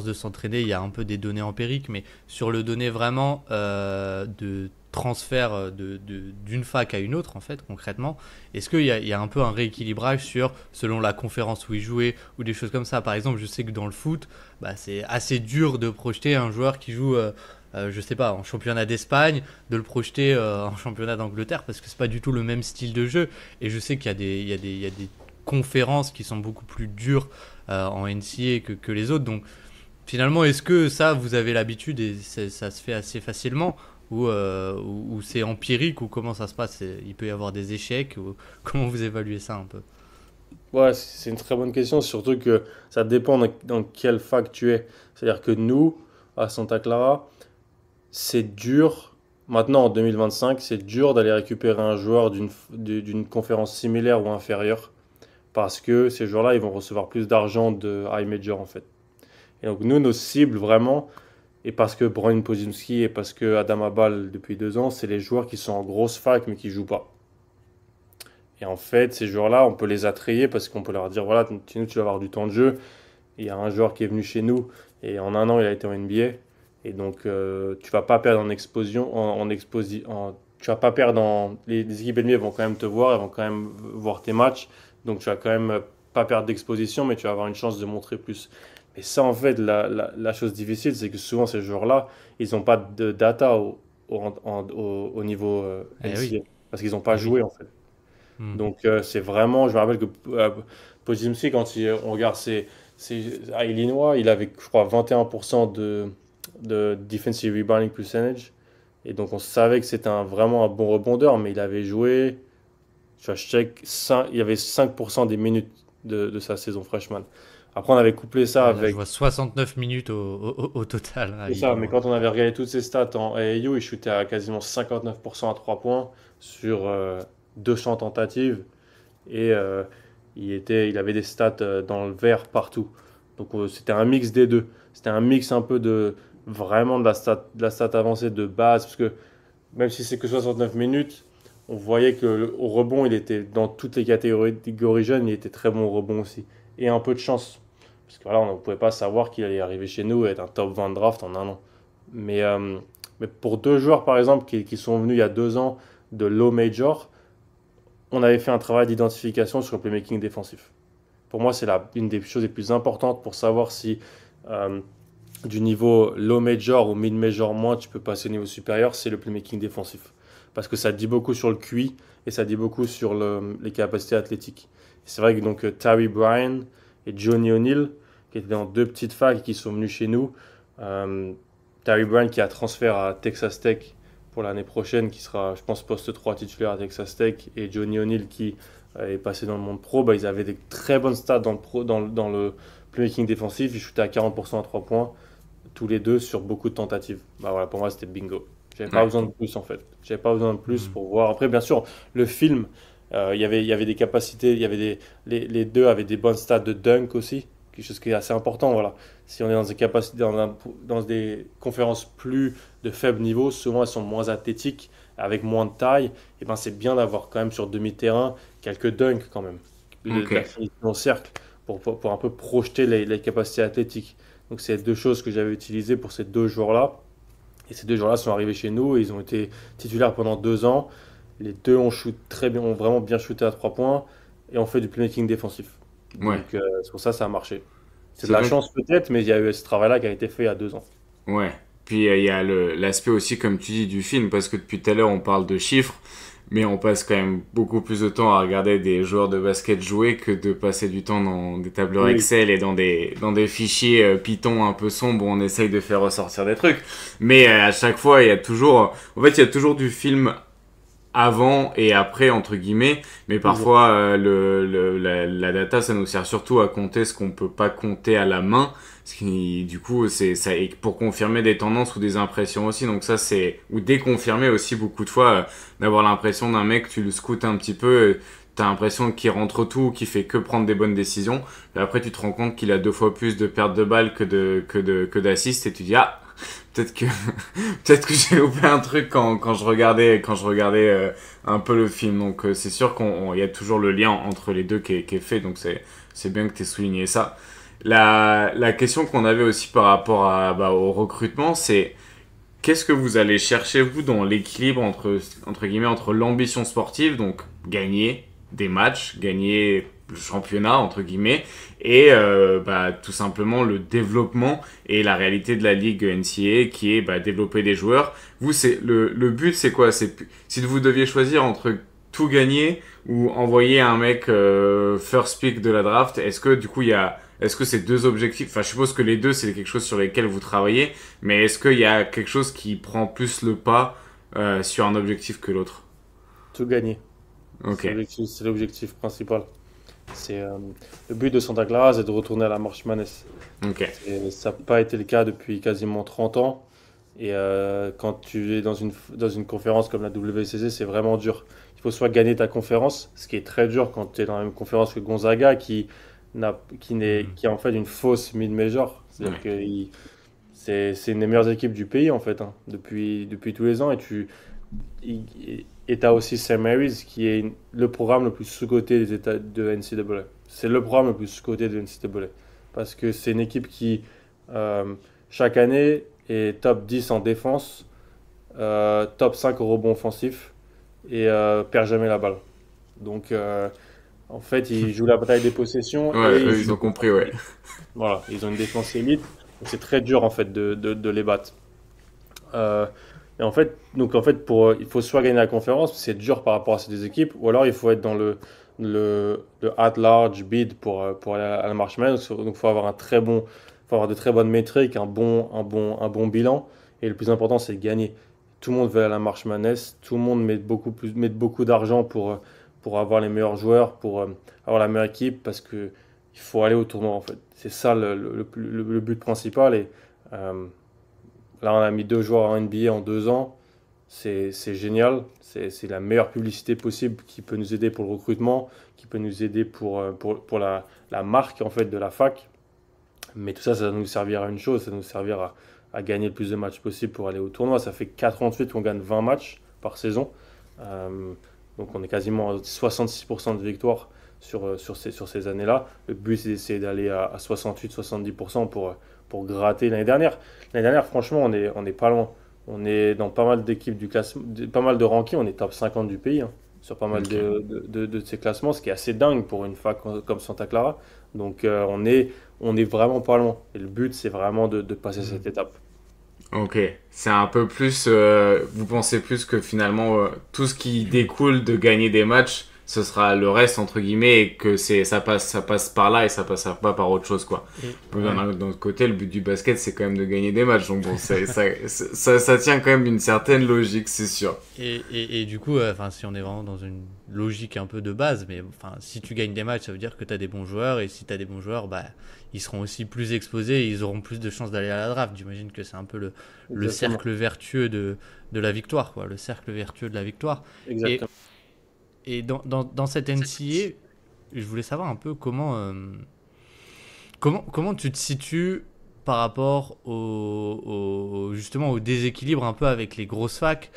de s'entraîner, il y a un peu des données empiriques, mais sur le donné vraiment de transfert d'une fac à une autre, en fait, concrètement, est-ce qu'il y a un peu un rééquilibrage sur, selon la conférence où il jouait ou des choses comme ça? Par exemple, je sais que dans le foot, bah, c'est assez dur de projeter un joueur qui joue, je sais pas, en championnat d'Espagne, de le projeter en championnat d'Angleterre parce que c'est pas du tout le même style de jeu. Et je sais qu'il y a il y a des conférences qui sont beaucoup plus dures en NCAA que les autres. Donc finalement, est-ce que ça, vous avez l'habitude et ça se fait assez facilement ou c'est empirique ou comment ça se passe? Il peut y avoir des échecs ou comment vous évaluez ça un peu? Ouais, c'est une très bonne question, surtout que ça dépend dans quelle fac tu es. C'est-à-dire que nous, à Santa Clara, c'est dur. Maintenant, en 2025, c'est dur d'aller récupérer un joueur d'une conférence similaire ou inférieure parce que ces joueurs-là, ils vont recevoir plus d'argent de high major en fait. Et donc, nous, nos cibles vraiment, et parce que Brian Pozinski et parce que Adam Abal depuis 2 ans, c'est les joueurs qui sont en grosse fac mais qui jouent pas. Et en fait, ces joueurs-là, on peut les attrayer parce qu'on peut leur dire voilà, tu vas avoir du temps de jeu. Il y a un joueur qui est venu chez nous et en un an, il a été en NBA. Et donc, tu vas pas perdre en explosion, tu vas pas perdre les équipes NBA vont quand même te voir, elles vont quand même voir tes matchs. Donc, tu vas quand même pas perdre d'exposition, mais tu vas avoir une chance de montrer plus. Mais ça, en fait, la chose difficile, c'est que souvent, ces joueurs-là, ils n'ont pas de data au niveau Eh oui, NCAA parce qu'ils n'ont pas eh oui. joué, en fait. Hmm. Donc c'est vraiment, je me rappelle que Podziemski, quand on regarde à Illinois, il avait, je crois, 21% de defensive rebounding percentage. Et donc on savait que c'était vraiment un bon rebondeur, mais il avait joué, tu vois, je check, il y avait 5% des minutes de sa saison freshman. Après, on avait couplé ça Là, avec. je vois 69 minutes au total. C'est ça, mais quand on avait regardé toutes ses stats en AAU, il shootait à quasiment 59% à 3 points sur 200 tentatives et il avait des stats dans le vert partout. Donc c'était un mix des deux. C'était un mix un peu de vraiment de la stat avancée de base, parce que même si c'est que 69 minutes, on voyait que au rebond, il était dans toutes les catégories jeunes, il était très bon au rebond aussi. Et un peu de chance. Parce que voilà, on ne pouvait pas savoir qu'il allait arriver chez nous et être un top 20 draft en un an. Mais pour deux joueurs, par exemple, qui sont venus il y a 2 ans de low major, on avait fait un travail d'identification sur le playmaking défensif. Pour moi, c'est une des choses les plus importantes pour savoir si euh, du niveau low major ou mid major moins, tu peux passer au niveau supérieur, c'est le playmaking défensif. Parce que ça dit beaucoup sur le QI et ça dit beaucoup sur les capacités athlétiques. Et c'est vrai que donc Terry Bryan et Johnny O'Neill, qui étaient dans 2 petites facs et qui sont venus chez nous. Terry Bryan qui a transfert à Texas Tech pour l'année prochaine, qui sera, je pense, poste 3 titulaire à Texas Tech, et Johnny O'Neill qui est passé dans le monde pro. Ils avaient des très bonnes stats dans le playmaking défensif. Ils shootaient à 40% à 3 points, tous les deux sur beaucoup de tentatives. Voilà, pour moi, c'était bingo. J'avais pas besoin de plus en fait. J'avais pas besoin de plus pour voir. Après, bien sûr, le film, il y avait des capacités, les deux avaient des bonnes stats de dunk aussi, quelque chose qui est assez important. Voilà. Si on est dans des capacités, dans des conférences plus de faible niveau, souvent elles sont moins athlétiques, avec moins de taille. Et ben c'est bien d'avoir quand même sur demi-terrain quelques dunks quand même, la finition au cercle, pour un peu projeter les capacités athlétiques. Donc c'est 2 choses que j'avais utilisées pour ces 2 joueurs-là. Et ces 2 joueurs-là sont arrivés chez nous et ils ont été titulaires pendant 2 ans. Les deux ont vraiment bien shooté à 3 points et ont fait du playmaking défensif. Ouais. Donc c'est pour ça que ça a marché. C'est de C'est la vrai. chance peut-être, mais il y a eu ce travail-là qui a été fait il y a 2 ans. Ouais. Puis il y a l'aspect aussi, comme tu dis, du film, parce que depuis tout à l'heure, on parle de chiffres, mais on passe quand même beaucoup plus de temps à regarder des joueurs de basket jouer que de passer du temps dans des tableurs Oui. Excel et dans des fichiers Python un peu sombres où on essaye de faire ressortir des trucs. Mais à chaque fois, il y a toujours du film avant et après entre guillemets, mais parfois la data ça nous sert surtout à compter ce qu'on peut pas compter à la main, ce qui du coup c'est ça, et pour confirmer des tendances ou des impressions aussi. Donc ça c'est, ou déconfirmer aussi beaucoup de fois, d'avoir l'impression d'un mec, tu le scoutes un petit peu, t'as l'impression qu'il rentre tout, qu'il fait que prendre des bonnes décisions, et après tu te rends compte qu'il a 2 fois plus de pertes de balles que d'assists, et tu dis ah, peut-être que peut-être que j'ai loupé un truc quand je regardais un peu le film. Donc c'est sûr qu'il y a toujours le lien entre les deux qui est fait. Donc c'est bien que tu aies souligné ça. La question qu'on avait aussi par rapport au recrutement, c'est qu'est-ce que vous allez chercher vous dans l'équilibre entre guillemets entre l'ambition sportive, donc gagner des matchs, gagner le championnat entre guillemets, et tout simplement le développement et la réalité de la ligue NCAA qui est développer des joueurs. Vous, c'est le but, c'est quoi? C'est si vous deviez choisir entre tout gagner ou envoyer un mec first pick de la draft, est-ce que du coup est-ce que c'est 2 objectifs? Enfin, je suppose que les deux, c'est quelque chose sur lesquels vous travaillez, mais est-ce qu'il y a quelque chose qui prend plus le pas sur un objectif que l'autre? Tout gagner. Ok. C'est l'objectif principal. C'est le but de Santa Clara, c'est de retourner à la March Madness. Ok. Et ça n'a pas été le cas depuis quasiment 30 ans. Et quand tu es dans une conférence comme la WCC, c'est vraiment dur. Il faut soit gagner ta conférence, ce qui est très dur quand tu es dans la même conférence que Gonzaga, qui est en fait une fausse mid-major. C'est-à-dire que c'est une des meilleures équipes du pays, en fait, hein, depuis tous les ans. Et tu as aussi St. Mary's, qui est le programme le plus sous-coté des États de NCAA. C'est le programme le plus sous-coté de NCAA. Parce que c'est une équipe qui, chaque année, est top 10 en défense, top 5 au rebond offensif, et perd jamais la balle. Donc, en fait, ils jouent la bataille des possessions. Ouais, Et ils ont compris, ouais. voilà, ils ont une défense élite. Donc c'est très dur, en fait, de les battre. Euh, et en fait, il faut soit gagner la conférence, c'est dur par rapport à ces 2 équipes, ou alors il faut être dans le at-large bid pour aller à la March Madness. Donc il faut avoir faut avoir de très bonnes métriques, un bon bilan. Et le plus important, c'est de gagner. Tout le monde veut aller à la March Madness, tout le monde met beaucoup d'argent pour avoir les meilleurs joueurs, pour avoir la meilleure équipe, parce que il faut aller au tournoi en fait. C'est ça le but principal. Et euh, là, on a mis 2 joueurs en NBA en 2 ans. C'est génial. C'est la meilleure publicité possible qui peut nous aider pour le recrutement, qui peut nous aider pour la marque en fait de la fac. Mais tout ça, ça va nous servir à une chose, ça va nous servir à gagner le plus de matchs possible pour aller au tournoi. Ça fait 4 ans de suite qu'on gagne 20 matchs par saison. Euh, donc on est quasiment à 66% de victoire sur ces années-là. Le but, c'est d'essayer d'aller à 68-70% pour gratter l'année dernière, franchement, on est pas loin. On est dans pas mal d'équipes du classement, pas mal de rankings, on est top 50 du pays, hein, sur pas mal Ok. de ces classements, ce qui est assez dingue pour une fac comme Santa Clara. Donc on est vraiment pas loin. Et le but, c'est vraiment de passer Mm. cette étape. Ok, c'est un peu plus, vous pensez plus que finalement tout ce qui découle de gagner des matchs, ce sera le reste entre guillemets et que ça passe par là et ça passera pas par autre chose quoi. Et, ouais. D'un autre côté, le but du basket c'est quand même de gagner des matchs, donc bon, ça tient quand même une certaine logique, c'est sûr. Et du coup, enfin, si on est vraiment dans une logique un peu de base, mais enfin, si tu gagnes des matchs, ça veut dire que tu as des bons joueurs, et si tu as des bons joueurs, bah, ils seront aussi plus exposés et ils auront plus de chances d'aller à la draft. J'imagine que c'est un peu le Exactement. cercle vertueux de la victoire, quoi, le cercle vertueux de la victoire. Et, Exactement. et dans cette NCA, je voulais savoir un peu comment tu te situes par rapport justement au déséquilibre un peu avec les grosses facs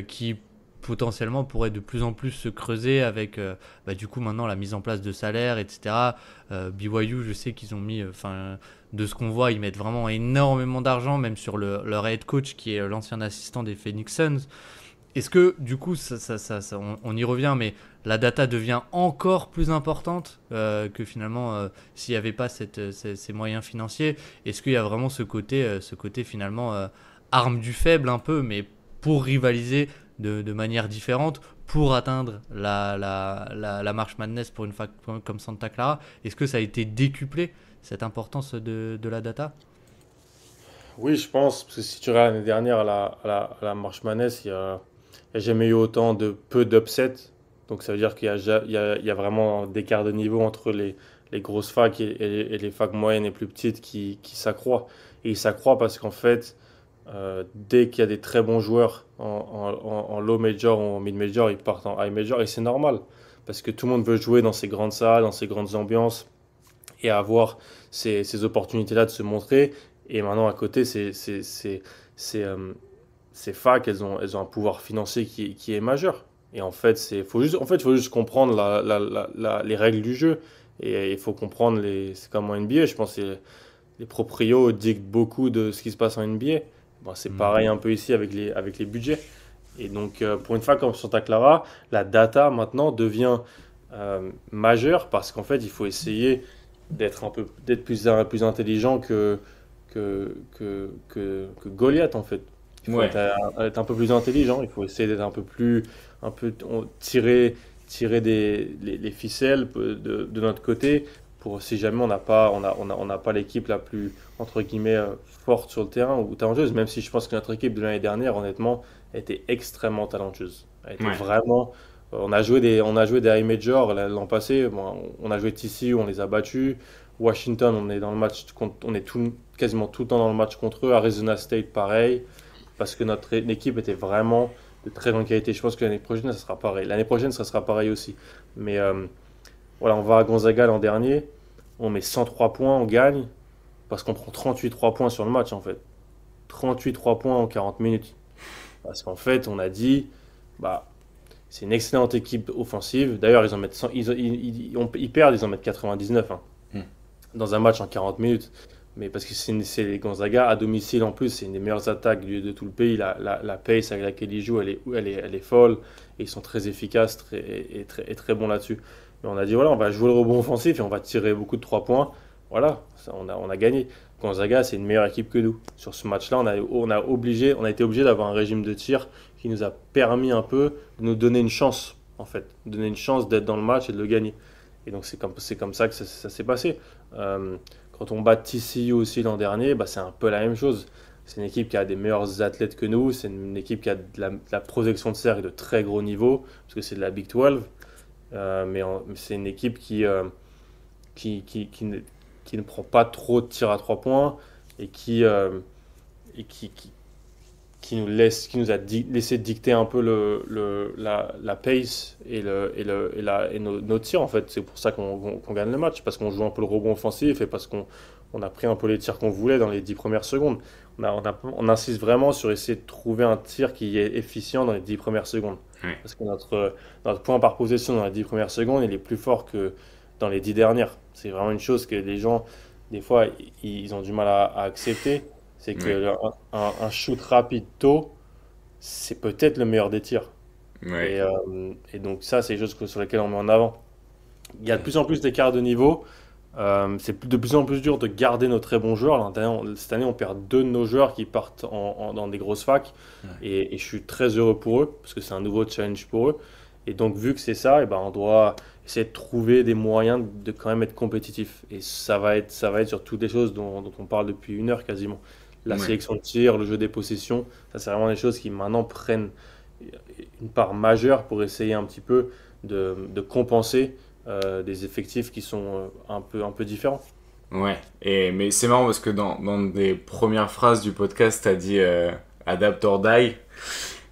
qui potentiellement pourraient de plus en plus se creuser avec bah, du coup maintenant la mise en place de salaires, etc. BYU, je sais qu'ils ont mis, enfin de ce qu'on voit, ils mettent vraiment énormément d'argent, même sur leur head coach qui est l'ancien assistant des Phoenix Suns. Est-ce que du coup, on y revient, mais la data devient encore plus importante que finalement s'il n'y avait pas ces moyens financiers? Est-ce qu'il y a vraiment ce côté finalement arme du faible un peu, mais pour rivaliser de manière différente, pour atteindre la March Madness pour une fac comme Santa Clara? Est-ce que ça a été décuplé, cette importance de la data? Oui, je pense, parce que si tu regardes l'année dernière à la March Madness, il y a jamais eu autant de peu d'upsets. Donc ça veut dire qu'il y a vraiment d'écart de niveau entre les grosses facs et les facs moyennes et plus petites qui s'accroît. Et ils s'accroît parce qu'en fait, dès qu'il y a des très bons joueurs en low major ou en mid major, ils partent en high major et c'est normal. Parce que tout le monde veut jouer dans ces grandes salles, dans ces grandes ambiances et avoir ces opportunités-là de se montrer. Et maintenant, à côté, c'est, euh, ces facs, elles ont un pouvoir financier qui est majeur. Et en fait, faut juste comprendre les règles du jeu. Et il faut comprendre c'est comme en NBA. Je pense que les proprios dictent beaucoup de ce qui se passe en NBA. Bon, c'est Hmm. pareil un peu ici avec les budgets. Et donc, pour une fac comme Santa Clara, la data maintenant devient majeure parce qu'en fait, il faut essayer d'être plus intelligent que Goliath en fait. Il faut Ouais. être un peu plus intelligent, il faut essayer d'être tirer les ficelles de notre côté pour si jamais on n'a pas l'équipe la plus entre guillemets forte sur le terrain ou talentueuse, même si je pense que notre équipe de l'année dernière, honnêtement, était extrêmement talentueuse. Elle était Ouais. vraiment. On a joué des high majors l'an passé. Bon, on a joué TCU, on les a battus. Washington, on est dans le match, on est quasiment tout le temps dans le match contre eux. Arizona State, pareil, parce que notre équipe était vraiment de très grande qualité. Je pense que l'année prochaine, ça sera pareil. L'année prochaine, ça sera pareil aussi. Mais voilà, on va à Gonzaga l'an dernier, on met 103 points, on gagne, parce qu'on prend 38 3 points sur le match en fait. 38 3 points en 40 minutes. Parce qu'en fait, on a dit, bah, c'est une excellente équipe offensive. D'ailleurs, ils en mettent 100 ils perdent, ils en mettent 99 hein, Hmm. dans un match en 40 minutes. Mais parce que c'est les Gonzaga à domicile en plus, c'est une des meilleures attaques de tout le pays. La pace avec laquelle ils jouent, elle est folle. Et ils sont très efficaces et très bons là-dessus. Mais on a dit, voilà, on va jouer le rebond offensif et on va tirer beaucoup de 3 points. Voilà, on a gagné. Gonzaga, c'est une meilleure équipe que nous. Sur ce match-là, on a été obligé d'avoir un régime de tir qui nous a permis un peu de nous donner une chance, en fait. Donner une chance d'être dans le match et de le gagner. Et donc c'est comme ça que ça s'est passé. Euh, Quand on bat TCU aussi l'an dernier, bah, c'est un peu la même chose. C'est une équipe qui a des meilleurs athlètes que nous. C'est une équipe qui a de la projection de cercle de très gros niveau, parce que c'est de la Big 12. Mais c'est une équipe qui ne prend pas trop de tirs à 3 points et et qui nous a laissé dicter un peu la pace et nos tirs en fait. C'est pour ça qu'on gagne le match, parce qu'on joue un peu le rebond offensif et parce qu'on a pris un peu les tirs qu'on voulait dans les 10 premières secondes. On insiste vraiment sur essayer de trouver un tir qui est efficient dans les 10 premières secondes. Ouais. Parce que notre point par possession dans les 10 premières secondes, il est plus fort que dans les 10 dernières. C'est vraiment une chose que les gens, des fois, ils ont du mal à accepter. C'est que Ouais. un shoot rapide tôt, c'est peut-être le meilleur des tirs. Ouais. Et donc ça, c'est des choses sur lesquelles on met en avant. Il y a de plus en plus d'écart de niveau. C'est de plus en plus dur de garder nos très bons joueurs. Là, cette année, on perd deux de nos joueurs qui partent dans des grosses facs. Ouais. Et je suis très heureux pour eux, parce que c'est un nouveau challenge pour eux. Et donc, vu que c'est ça, et ben, on doit essayer de trouver des moyens de quand même être compétitif. Et ça va être sur toutes les choses dont on parle depuis une heure quasiment. La Ouais. sélection de tir, le jeu des possessions, ça c'est vraiment des choses qui maintenant prennent une part majeure pour essayer un petit peu de compenser des effectifs qui sont un peu différents. Ouais. Mais c'est marrant parce que dans des premières phrases du podcast, t'as dit adapt or die.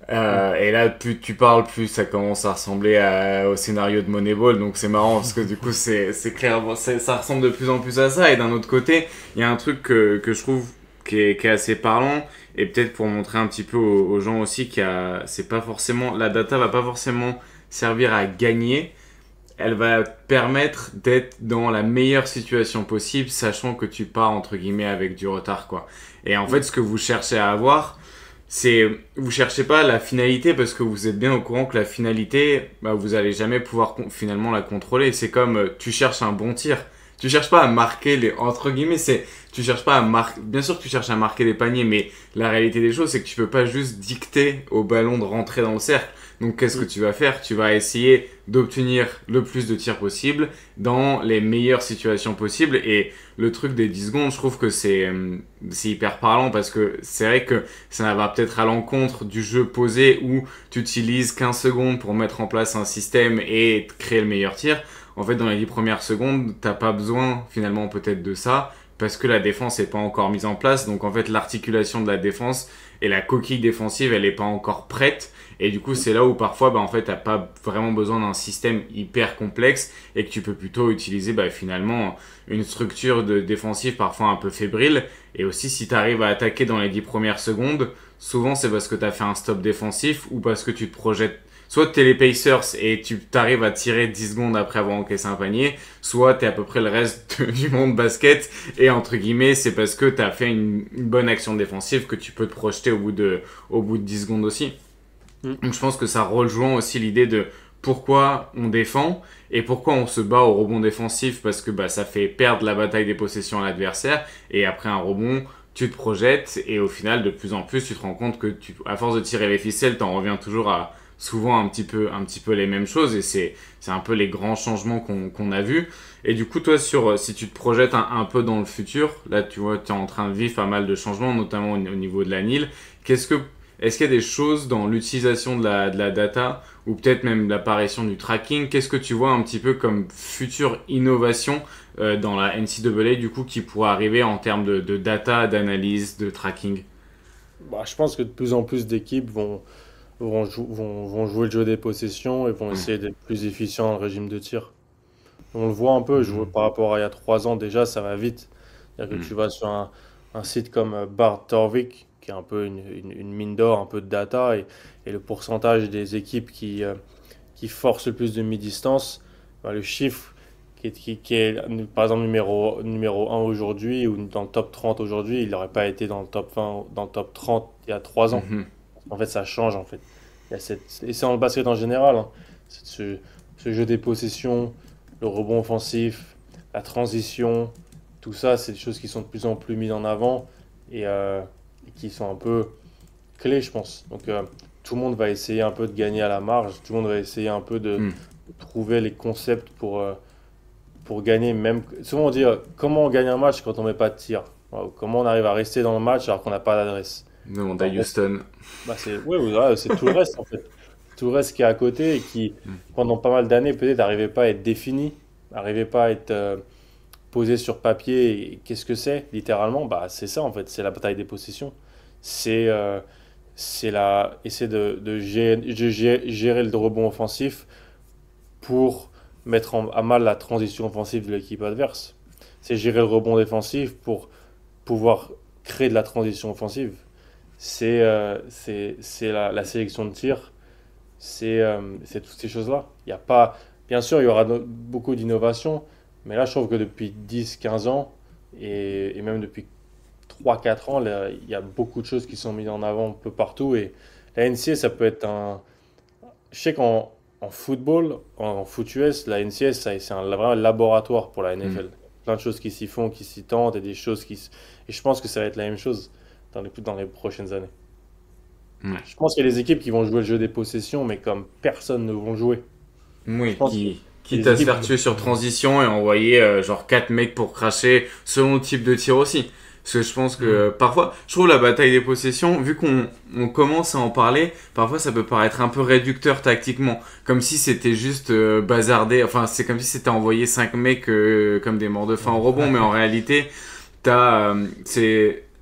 Et là, plus tu parles, plus ça commence à ressembler au scénario de Moneyball. Donc c'est marrant parce que du coup, c'est clair, ça ressemble de plus en plus à ça. Et d'un autre côté, il y a un truc que je trouve qui est assez parlant. Et peut-être pour montrer un petit peu aux gens aussi c'est pas forcément, la data va pas forcément servir à gagner. Elle va permettre d'être dans la meilleure situation possible, sachant que tu pars entre guillemets avec du retard, quoi. Et en fait, ce que vous cherchez à avoir, vous cherchez pas la finalité parce que vous êtes bien au courant que la finalité, bah, vous allez jamais pouvoir finalement la contrôler. C'est comme tu cherches un bon tir. Tu cherches pas à marquer entre guillemets, tu cherches pas à marquer, bien sûr que tu cherches à marquer des paniers, mais la réalité des choses, c'est que tu peux pas juste dicter au ballon de rentrer dans le cercle. Donc, qu'est-ce que tu vas faire? Tu vas essayer d'obtenir le plus de tirs possible dans les meilleures situations possibles. Et le truc des 10 secondes, je trouve que c'est hyper parlant parce que c'est vrai que ça va peut-être à l'encontre du jeu posé où tu utilises 15 secondes pour mettre en place un système et créer le meilleur tir. En fait, dans les 10 premières secondes, t'as pas besoin finalement peut-être de ça parce que la défense n'est pas encore mise en place. Donc en fait, l'articulation de la défense et la coquille défensive, elle n'est pas encore prête. Et du coup, c'est là où parfois, bah, en fait, t'as pas vraiment besoin d'un système hyper complexe et que tu peux plutôt utiliser bah, finalement une structure défensive parfois un peu fébrile. Et aussi, si tu arrives à attaquer dans les 10 premières secondes, souvent c'est parce que tu as fait un stop défensif ou parce que tu te projettes. Soit tu es les Pacers et tu t'arrives à tirer 10 secondes après avoir encaissé un panier, soit tu es à peu près le reste du monde basket et entre guillemets, c'est parce que tu as fait une bonne action défensive que tu peux te projeter au bout de 10 secondes aussi. Donc je pense que ça rejoint aussi l'idée de pourquoi on défend et pourquoi on se bat au rebond défensif parce que bah, ça fait perdre la bataille des possessions à l'adversaire et après un rebond, tu te projettes et au final, de plus en plus, tu te rends compte que à force de tirer les ficelles, t'en reviens toujours à souvent un petit peu les mêmes choses et c'est un peu les grands changements qu'on a vus. Et du coup, toi, si tu te projettes un peu dans le futur, là, tu vois, tu es en train de vivre pas mal de changements, notamment au niveau de la NIL. Est-ce qu'il y a des choses dans l'utilisation de la data ou peut-être même l'apparition du tracking? Qu'est-ce que tu vois un petit peu comme future innovation dans la NCAA du coup qui pourrait arriver en termes de data, d'analyse, de tracking? Bah, je pense que de plus en plus d'équipes vont jouer le jeu des possessions et vont essayer d'être plus efficients dans le régime de tir. On le voit un peu, je vois par rapport à il y a 3 ans déjà, ça va vite. C'est-à-dire que tu vas sur un site comme Bart Torvik, qui est un peu une mine d'or, un peu de data, et le pourcentage des équipes qui forcent le plus de mi-distance, bah, le chiffre qui est par exemple numéro 1 aujourd'hui ou dans le top 30 aujourd'hui, il n'aurait pas été dans le top 20, dans le top 30 il y a 3 ans. Mhm. En fait, ça change en fait. Et c'est dans le basket en général, hein. C'est ce jeu des possessions, le rebond offensif, la transition, tout ça, c'est des choses qui sont de plus en plus mises en avant et qui sont un peu clés, je pense. Donc, tout le monde va essayer un peu de gagner à la marge, tout le monde va essayer un peu de Mhm. trouver les concepts pour gagner. Même, souvent, on dit comment on gagne un match quand on met pas de tir. Comment on arrive à rester dans le match alors qu'on n'a pas d'adresse. Demande à En fait, Houston. bah ouais, c'est tout le reste en fait. tout le reste qui est à côté et qui, pendant pas mal d'années, peut-être n'arrivait pas à être défini, n'arrivait pas à être posé sur papier. Et qu'est-ce que c'est, littéralement? Bah, c'est ça, en fait, c'est la bataille des possessions. C'est essayer de gérer le rebond offensif pour mettre à mal la transition offensive de l'équipe adverse. C'est gérer le rebond défensif pour pouvoir créer de la transition offensive. C'est la sélection de tir, c'est toutes ces choses-là. Il y a pas, bien sûr, il y aura beaucoup d'innovations, mais là, je trouve que depuis 10 15 ans, et même depuis 3 4 ans, là, il y a beaucoup de choses qui sont mises en avant un peu partout. Et la NCA, ça peut être un. Je sais qu'en football, en foot US, la NCS, c'est vraiment un laboratoire pour la Mm. NFL. Plein de choses qui s'y font, qui s'y tentent, et des choses et je pense que ça va être la même chose dans les prochaines années. Ouais. Je pense qu'il y a des équipes qui vont jouer le jeu des possessions, mais comme personne ne vont jouer. Je Oui, pense que quitte les à se équipes. faire tuer sur transition et envoyer genre 4 mecs pour cracher selon le type de tir aussi. Parce que je pense que parfois, je trouve la bataille des possessions, vu qu'on commence à en parler, parfois ça peut paraître un peu réducteur tactiquement. Comme si c'était juste bazardé, enfin c'est comme si c'était envoyer 5 mecs comme des morts de faim au rebond, mais en réalité, attends,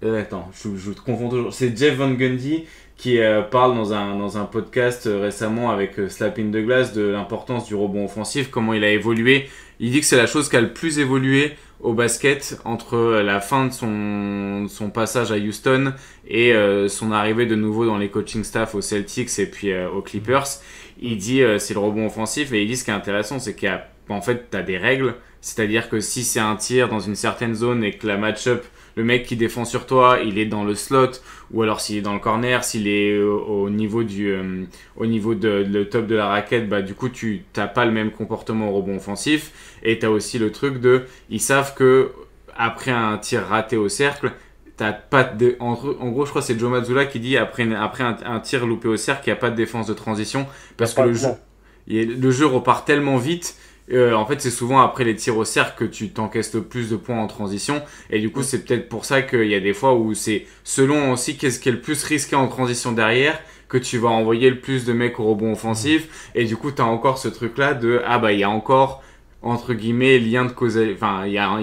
je te confonds toujours. C'est Jeff Van Gundy qui parle dans un podcast récemment avec Slap in the Glass de l'importance du rebond offensif, comment il a évolué. Il dit que c'est la chose qui a le plus évolué au basket entre la fin de son passage à Houston et son arrivée de nouveau dans les coaching staff aux Celtics et puis aux Clippers. Il dit c'est le rebond offensif et il dit ce qui est intéressant c'est qu'en fait t'as des règles, c'est-à-dire que si c'est un tir dans une certaine zone et que la match-up le mec qui défend sur toi, il est dans le slot, ou alors s'il est dans le corner, s'il est au niveau de le top de la raquette, bah du coup tu t'as pas le même comportement au rebond offensif. Et t'as aussi le truc ils savent que après un tir raté au cercle, t'as pas en gros je crois que c'est Joe Mazzulla qui dit après un tir loupé au cercle, il y a pas de défense de transition Il n'y a parce que pas de plan. le jeu repart tellement vite. En fait, c'est souvent après les tirs au cercle que tu t'encaisses le plus de points en transition. Et du coup, c'est peut-être pour ça qu'il y a des fois où c'est selon aussi qu'est-ce qui est le plus risqué en transition derrière que tu vas envoyer le plus de mecs au rebond offensif. Et du coup, tu as encore ce truc-là ah bah il y a encore entre guillemets lien de causalité. Enfin, il y a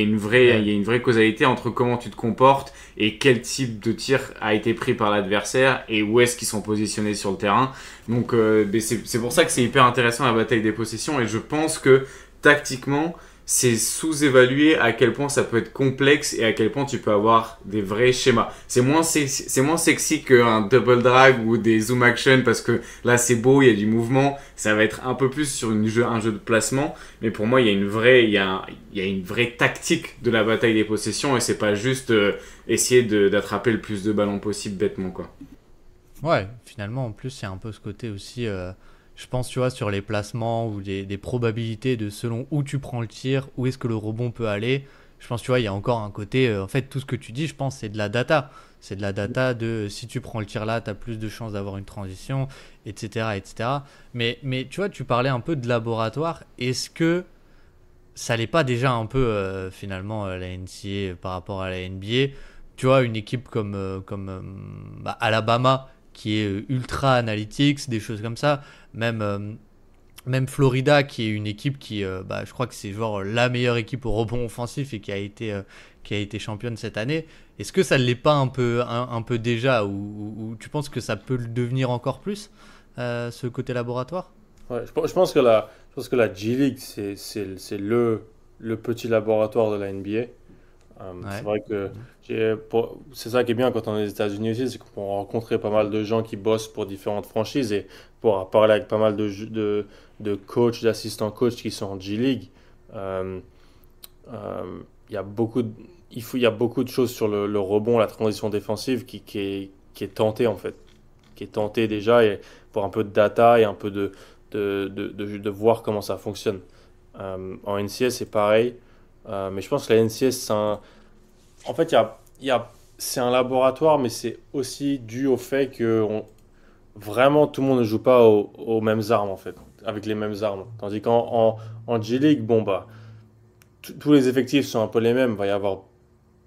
une vraie causalité entre comment tu te comportes et quel type de tir a été pris par l'adversaire et où est-ce qu'ils sont positionnés sur le terrain. Donc c'est pour ça que c'est hyper intéressant la bataille des possessions et je pense que tactiquement c'est sous-évalué à quel point ça peut être complexe et à quel point tu peux avoir des vrais schémas. C'est moins sexy qu'un double drag ou des zoom action parce que là c'est beau, il y a du mouvement, ça va être un peu plus sur un jeu de placement, mais pour moi il y a il y a une vraie tactique de la bataille des possessions et c'est pas juste essayer d'attraper le plus de ballons possible bêtement quoi. Ouais, finalement, en plus, il y a un peu ce côté aussi, je pense, tu vois, sur les placements ou des probabilités de selon où tu prends le tir, où est-ce que le rebond peut aller. Je pense, tu vois, il y a encore un côté, en fait, tout ce que tu dis, je pense, c'est de la data. C'est de la data de si tu prends le tir là, tu as plus de chances d'avoir une transition, etc., etc. Mais tu vois, tu parlais un peu de laboratoire. Est-ce que ça l'est pas déjà un peu, finalement, la NCAA par rapport à la NBA? Tu vois, une équipe comme Alabama qui est ultra analytics, des choses comme ça. Même, même Florida qui est une équipe qui, je crois que c'est genre la meilleure équipe au rebond offensif et qui a été championne cette année. Est-ce que ça ne l'est pas un peu déjà ou tu penses que ça peut le devenir encore plus, ce côté laboratoire? Ouais, je pense que la G League, c'est le petit laboratoire de la NBA. C'est Ouais. vrai que c'est ça qui est bien quand on est aux États-Unis aussi, c'est qu'on peut rencontrer pas mal de gens qui bossent pour différentes franchises et pour parler avec pas mal de coachs, d'assistants coachs qui sont en G League. Euh, euh, il y a beaucoup de, il y a beaucoup de choses sur le rebond, la transition défensive qui est tentée en fait, qui est tentée déjà et pour un peu de data et un peu de voir comment ça fonctionne. En NCS, c'est pareil. Mais je pense que la NCS, en fait, c'est un laboratoire, mais c'est aussi dû au fait que vraiment tout le monde ne joue pas aux mêmes armes, en fait, avec les mêmes armes. Tandis en G-League, bon, bah, tous les effectifs sont un peu les mêmes. Il va y avoir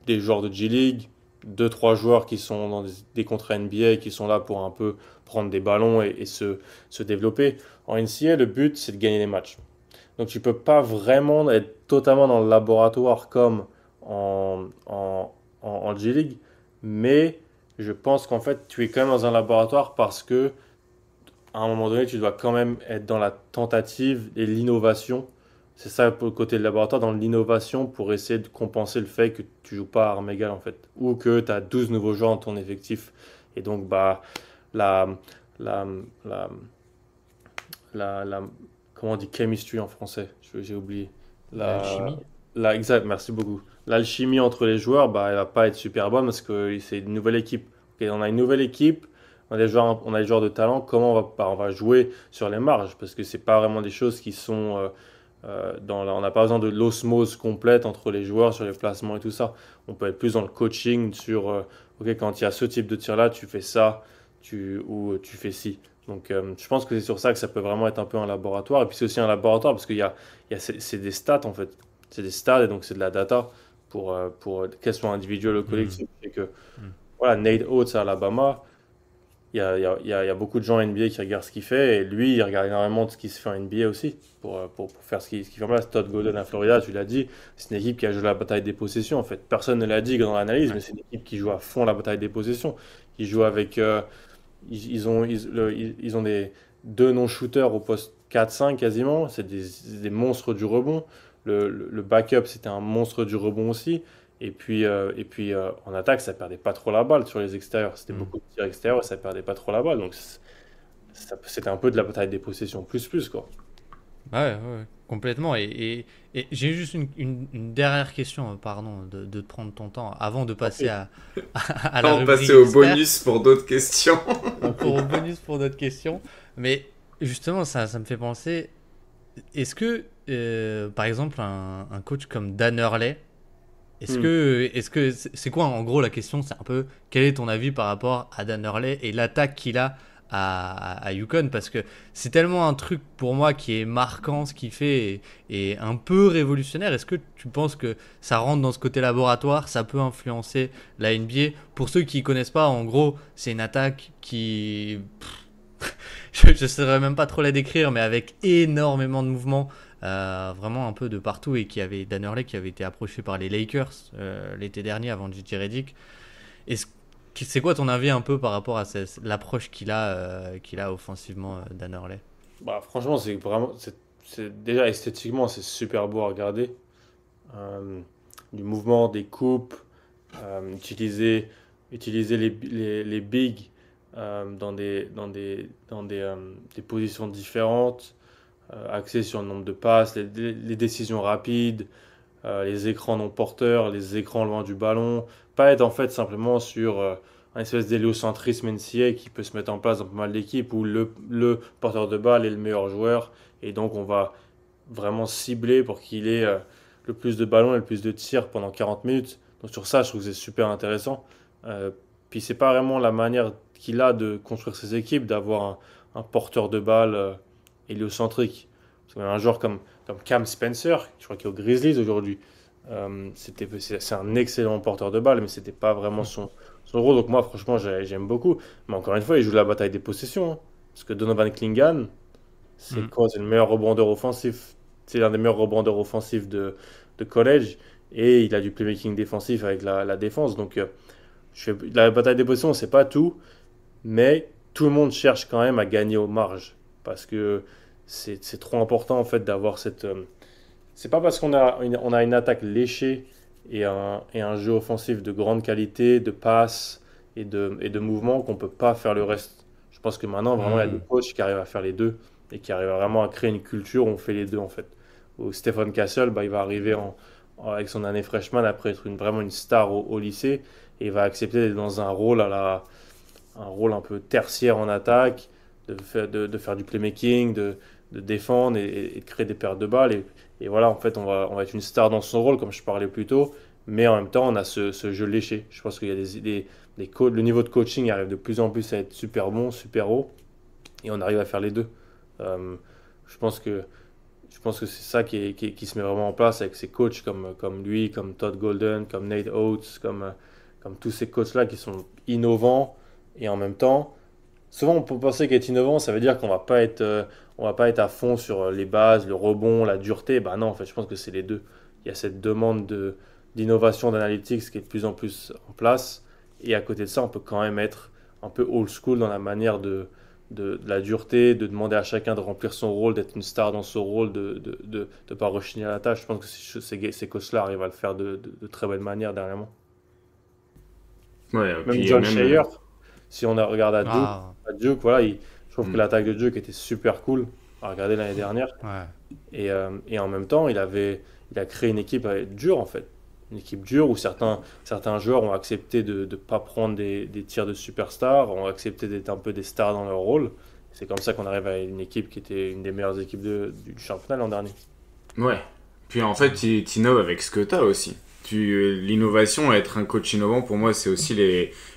des joueurs de G-League, 2-3 joueurs qui sont dans des contrats NBA et qui sont là pour un peu prendre des ballons et se développer. En NCAA, le but, c'est de gagner les matchs. Donc tu peux pas vraiment être totalement dans le laboratoire comme en G-League, mais je pense qu'en fait, tu es quand même dans un laboratoire parce que à un moment donné, tu dois quand même être dans la tentative et l'innovation. C'est ça pour le côté de laboratoire, dans l'innovation pour essayer de compenser le fait que tu joues pas à armes égales en fait. Ou que tu as 12 nouveaux joueurs dans ton effectif. Et donc, bah, la, la, la, la, comment on dit chemistry en français? J'ai oublié. La, L'alchimie. exact, merci beaucoup. L'alchimie entre les joueurs, bah, elle va pas être super bonne parce que c'est une nouvelle équipe. Ok, on a une nouvelle équipe, on a des joueurs de talent. Comment on va jouer sur les marges? Parce que c'est pas vraiment des choses qui sont on n'a pas besoin de l'osmose complète entre les joueurs sur les placements et tout ça. On peut être plus dans le coaching sur, ok, quand il y a ce type de tir-là, tu fais ça, ou tu fais ci. Donc, je pense que c'est sur ça que ça peut vraiment être un peu un laboratoire. Et puis, c'est aussi un laboratoire parce c'est des stats en fait. C'est des stats et donc c'est de la data pour qu'elles soient individuelles ou Hmm. collectives. Et que, Hmm. voilà, Nate Oates à Alabama, il y a beaucoup de gens en NBA qui regardent ce qu'il fait et lui, il regarde énormément de ce qui se fait en NBA aussi pour faire ce qu'il fait en place. Todd Golden à Florida, tu l'as dit, c'est une équipe qui a joué la bataille des possessions en fait. Personne ne l'a dit dans l'analyse, Ouais. mais c'est une équipe qui joue à fond la bataille des possessions. Ils jouent avec. Ils ont deux non-shooters au poste 4-5 quasiment. C'est des monstres du rebond. Le backup, c'était un monstre du rebond aussi. Et puis en attaque, ça perdait pas trop la balle sur les extérieurs. C'était Hmm. beaucoup de tirs extérieurs, ça perdait pas trop la balle. Donc c'était un peu de la bataille des possessions, plus quoi. Ouais, ouais, ouais, complètement. Et j'ai juste une dernière question, pardon, de te prendre ton temps avant de passer Compris, à la On va passer rubrique au expert bonus pour d'autres questions. pour compris. au bonus pour notre question. Mais justement, ça me fait penser, est-ce que, par exemple, un coach comme Dan Hurley, Hmm. est-ce que c'est quoi en gros la question? C'est un peu quel est ton avis par rapport à Dan Hurley et l'attaque qu'il a à Yukon? Parce que c'est tellement un truc pour moi qui est marquant ce qu'il fait et un peu révolutionnaire. Est-ce que tu penses que ça rentre dans ce côté laboratoire, ça peut influencer la NBA? Pour ceux qui connaissent pas, en gros, c'est une attaque qui je ne saurais même pas trop la décrire, mais avec énormément de mouvements, vraiment un peu de partout, et qui avait Dan Hurley qui avait été approché par les Lakers l'été dernier avant J.J. Redick. Est-ce- c'est quoi ton avis un peu par rapport à l'approche qu'il a offensivement, Dan Hurley? Bah, franchement, c'est vraiment. Déjà esthétiquement, c'est super beau à regarder. Euh, du mouvement, des coupes, utiliser les bigs des positions différentes, axer sur le nombre de passes, les décisions rapides, les écrans non porteurs, les écrans loin du ballon. Pas être en fait simplement sur un espèce d'héliocentrisme NCA qui peut se mettre en place dans pas mal d'équipes où le porteur de balle est le meilleur joueur et donc on va vraiment cibler pour qu'il ait le plus de ballons et le plus de tirs pendant 40 minutes. Donc sur ça, je trouve que c'est super intéressant. Euh, Puis c'est pas vraiment la manière qu'il a de construire ses équipes, d'avoir un porteur de balle héliocentrique. Parce qu'un joueur comme Cam Spencer, je crois qu'il est aux Grizzlies aujourd'hui, c'est un excellent porteur de balle, mais c'était pas vraiment son rôle. Donc moi, franchement, j'aime beaucoup. Mais encore une fois, il joue la bataille des possessions, hein. Parce que Donovan Clingan, c'est Mm. quoi? C'est le meilleur rebondeur offensif. C'est l'un des meilleurs rebondeurs offensifs de collège. Et il a du playmaking défensif avec la défense. Donc, la bataille des positions, c'est pas tout. Mais tout le monde cherche quand même à gagner aux marges. Parce que c'est trop important, en fait, d'avoir cette. C'est pas parce qu'on a une attaque léchée et un jeu offensif de grande qualité, de passes et de mouvement qu'on peut pas faire le reste. Je pense que maintenant, vraiment, il y a des Mm. coachs qui arrivent à faire les deux et qui arrivent vraiment à créer une culture où on fait les deux, en fait. Où Stephen Castle, bah, il va arriver avec son année freshman après être vraiment une star au lycée et il va accepter d'être dans un rôle un peu tertiaire en attaque, de faire du playmaking, de défendre et de créer des pertes de balles. Et voilà, en fait, on va être une star dans son rôle, comme je parlais plus tôt, mais en même temps, on a ce jeu léché. Je pense qu'il y a le niveau de coaching arrive de plus en plus à être super bon, super haut, et on arrive à faire les deux. Euh, je pense que, je pense que c'est ça qui se met vraiment en place avec ces coachs comme lui, comme Todd Golden, comme Nate Oates, comme comme tous ces coachs-là qui sont innovants et en même temps, souvent on peut penser qu'être innovant, ça veut dire on va pas être à fond sur les bases, le rebond, la dureté. Bah non, en fait, je pense que c'est les deux. Il y a cette demande d'innovation d'analytics qui est de plus en plus en place. Et à côté de ça, on peut quand même être un peu old school dans la manière de la dureté, de demander à chacun de remplir son rôle, d'être une star dans son rôle, de pas rechigner à la tâche. Je pense que ces coachs-là arrivent à le faire de très belle manière dernièrement. Ouais, Même puis John même. Shire, si on regarde Ah, à Duke, voilà, je trouve que Mm. l'attaque de Duke était super cool à regarder l'année dernière. ouais. Et en même temps, il a créé une équipe dure en fait. Une équipe dure où certains joueurs ont accepté de ne pas prendre des tirs de superstars, ont accepté d'être un peu des stars dans leur rôle. C'est comme ça qu'on arrive à une équipe qui était une des meilleures équipes du championnat l'an dernier. Ouais. Puis en fait, tu innoves avec ce que tu as aussi. L'innovation, être un coach innovant, pour moi, c'est aussi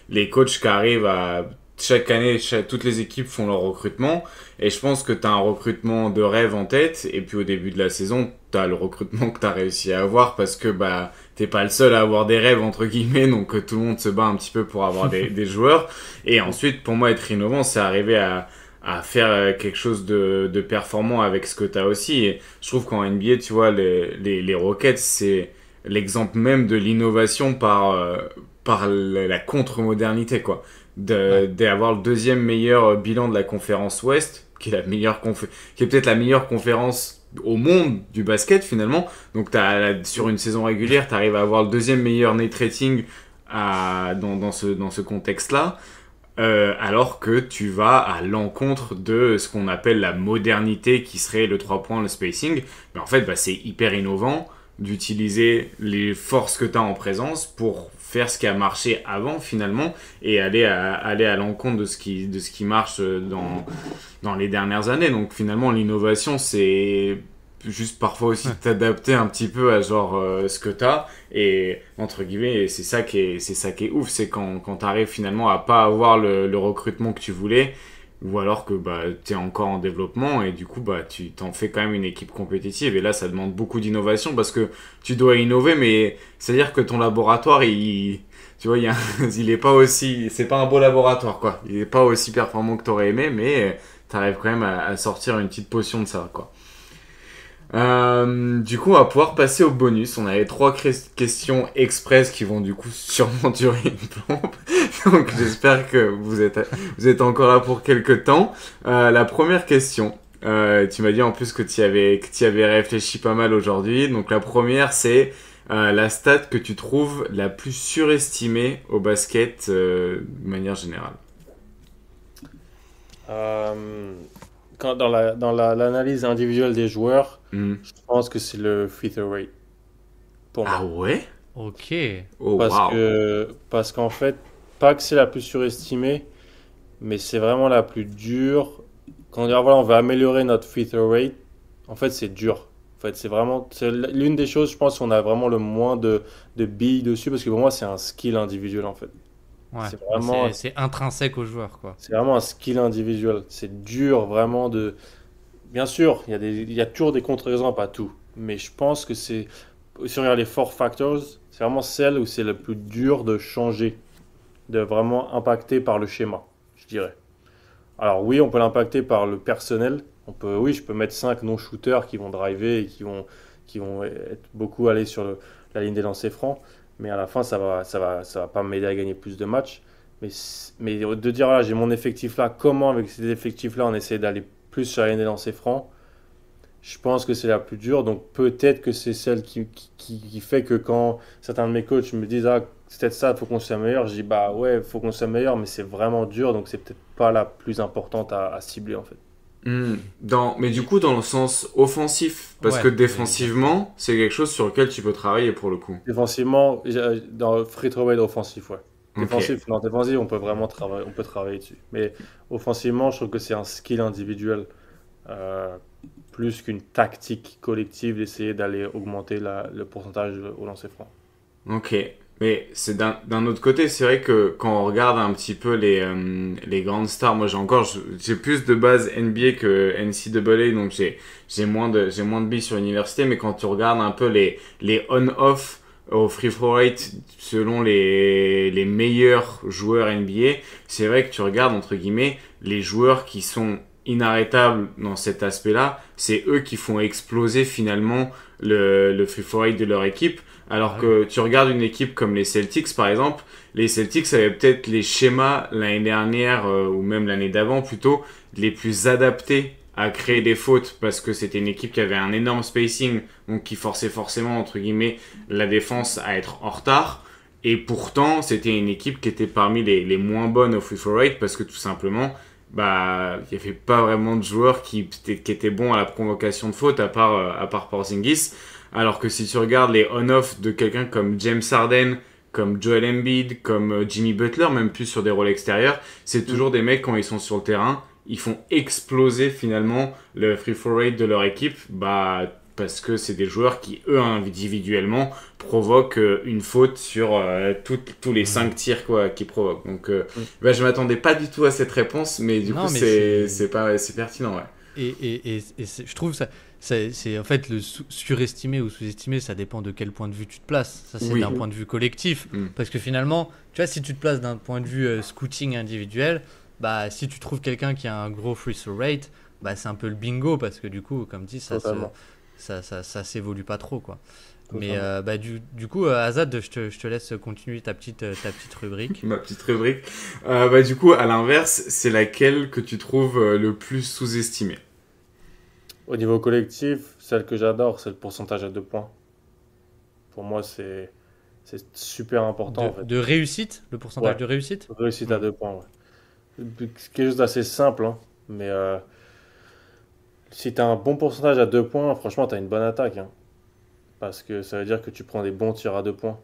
les coachs qui arrivent à. Chaque année, toutes les équipes font leur recrutement. Et je pense que tu as un recrutement de rêve en tête. Et puis au début de la saison, tu as le recrutement que tu as réussi à avoir parce que bah, t'es pas le seul à avoir des rêves, entre guillemets. Donc tout le monde se bat un petit peu pour avoir des joueurs. Et ensuite, pour moi, être innovant, c'est arriver à faire quelque chose de performant avec ce que tu as aussi. Et je trouve qu'en NBA, tu vois, les Rockets, c'est l'exemple même de l'innovation par la contre-modernité, quoi. D'avoir le deuxième meilleur bilan de la conférence Ouest, qui est qui est peut-être la meilleure conférence au monde du basket finalement. Donc sur une saison régulière, tu arrives à avoir le deuxième meilleur net rating dans ce contexte-là. Alors que tu vas à l'encontre de ce qu'on appelle la modernité qui serait le 3 points, le spacing. Mais en fait, bah, c'est hyper innovant d'utiliser les forces que tu as en présence pour faire ce qui a marché avant finalement et aller à l'encontre de ce qui marche dans les dernières années. Donc finalement, l'innovation, c'est juste parfois aussi t'adapter un petit peu à ce que t'as et entre guillemets c'est ça qui est ouf, c'est quand t'arrives finalement à pas avoir le recrutement que tu voulais ou alors que bah t'es encore en développement et du coup bah tu t'en fais quand même une équipe compétitive et là ça demande beaucoup d'innovation parce que tu dois innover mais c'est à dire que ton laboratoire tu vois il est pas aussi, c'est pas un beau laboratoire quoi, il est pas aussi performant que t'aurais aimé mais t'arrives quand même à sortir une petite potion de ça quoi. Du coup, on va pouvoir passer au bonus. On avait 3 questions express qui vont du coup sûrement durer une plombe. Donc j'espère que vous êtes encore là pour quelques temps. La première question, tu m'as dit en plus que tu y avais réfléchi pas mal aujourd'hui. Donc la première, c'est la stat que tu trouves la plus surestimée au basket de manière générale. Dans l'analyse individuelle des joueurs, Mm. je pense que c'est le free throw rate pour Ah moi. ouais? Ok. Oh Parce wow. parce qu'en fait, pas que c'est la plus surestimée, mais c'est vraiment la plus dure. Quand on dit, ah, voilà, on va améliorer notre free throw rate, en fait, c'est dur. En fait, c'est l'une des choses, je pense, qu'on a vraiment le moins de billes dessus, parce que pour moi, c'est un skill individuel, en fait. Ouais. C'est vraiment, C'est intrinsèque au joueur, quoi. c'est vraiment un skill individuel. C'est dur, vraiment, de. Bien sûr, il y a toujours des contre-exemples à tout, mais je pense que si on regarde les four factors, c'est vraiment celle où c'est le plus dur de changer, de vraiment impacter par le schéma, je dirais. Alors oui, on peut l'impacter par le personnel. Oui, je peux mettre 5 non-shooters qui vont driver et qui vont être beaucoup aller sur la ligne des lancers francs, mais à la fin, ça va pas m'aider à gagner plus de matchs. Mais de dire, voilà, j'ai mon effectif là, comment avec ces effectifs-là, on essaie d'aller plus sur la ligne des lancers francs, je pense que c'est la plus dure. Donc peut-être que c'est celle qui fait que quand certains de mes coachs me disent, ah, c'est peut-être ça, il faut qu'on soit meilleur, je dis, bah ouais, il faut qu'on soit meilleur, mais c'est vraiment dur, donc c'est peut-être pas la plus importante à cibler en fait. Hmm. Mais du coup, dans le sens offensif, parce Ouais, que j'allais dire. défensivement, c'est quelque chose sur lequel tu peux travailler pour le coup. Défensivement, dans le free throw rate offensif, ouais. Ok. Défensif, on peut vraiment travailler dessus. Mais offensivement, je trouve que c'est un skill individuel euh, plus qu'une tactique collective d'essayer d'aller augmenter le pourcentage au lancer franc. Ok. Mais c'est d'un autre côté, c'est vrai que quand on regarde un petit peu les grandes stars, moi j'ai plus de base NBA que NCAA, donc j'ai moins de billes sur l'université, mais quand tu regardes un peu les on-off au free throw rate selon les meilleurs joueurs NBA, c'est vrai que tu regardes, entre guillemets, les joueurs qui sont inarrêtables dans cet aspect-là, c'est eux qui font exploser finalement le free throw rate de leur équipe. Alors que tu regardes une équipe comme les Celtics, par exemple, les Celtics avaient peut-être les schémas l'année dernière, ou même l'année d'avant plutôt, les plus adaptés à créer des fautes, parce que c'était une équipe qui avait un énorme spacing, donc qui forçait forcément, entre guillemets, la défense à être en retard. Et pourtant, c'était une équipe qui était parmi les moins bonnes au free throw rate, parce que tout simplement, bah, il n'y avait pas vraiment de joueurs qui étaient bons à la provocation de fautes, à part Porzingis. Alors que si tu regardes les on-off de quelqu'un comme James Harden, comme Joel Embiid, comme Jimmy Butler, même plus sur des rôles extérieurs, c'est toujours des mecs, quand ils sont sur le terrain, ils font exploser finalement le free throw rate de leur équipe, bah, parce que c'est des joueurs qui, eux, individuellement, provoquent une faute sur tous les 5 tirs qu'ils provoquent. Donc, bah, je m'attendais pas du tout à cette réponse, mais du coup, c'est pertinent. Ouais. Je trouve ça, c'est en fait le surestimer ou sous-estimer, ça dépend de quel point de vue tu te places. Ça, c'est d'un point de vue collectif. Parce que finalement, tu vois, si tu te places d'un point de vue scouting individuel, bah, si tu trouves quelqu'un qui a un gros free throw rate, bah, c'est un peu le bingo, parce que du coup, comme dit, ça s'évolue pas trop, quoi. Mais bah, du coup, Azad, je te laisse continuer ta petite rubrique. Ma petite rubrique. Bah, du coup, à l'inverse, c'est laquelle que tu trouves le plus sous-estimée? Au niveau collectif, celle que j'adore, c'est le pourcentage à 2 points. Pour moi, c'est super important, en fait. De réussite, le pourcentage de réussite? Réussite à 2 points, ouais. C'est quelque chose d'assez simple, hein, mais si tu as un bon pourcentage à 2 points, franchement, tu as une bonne attaque, hein, parce que ça veut dire que tu prends des bons tirs à 2 points.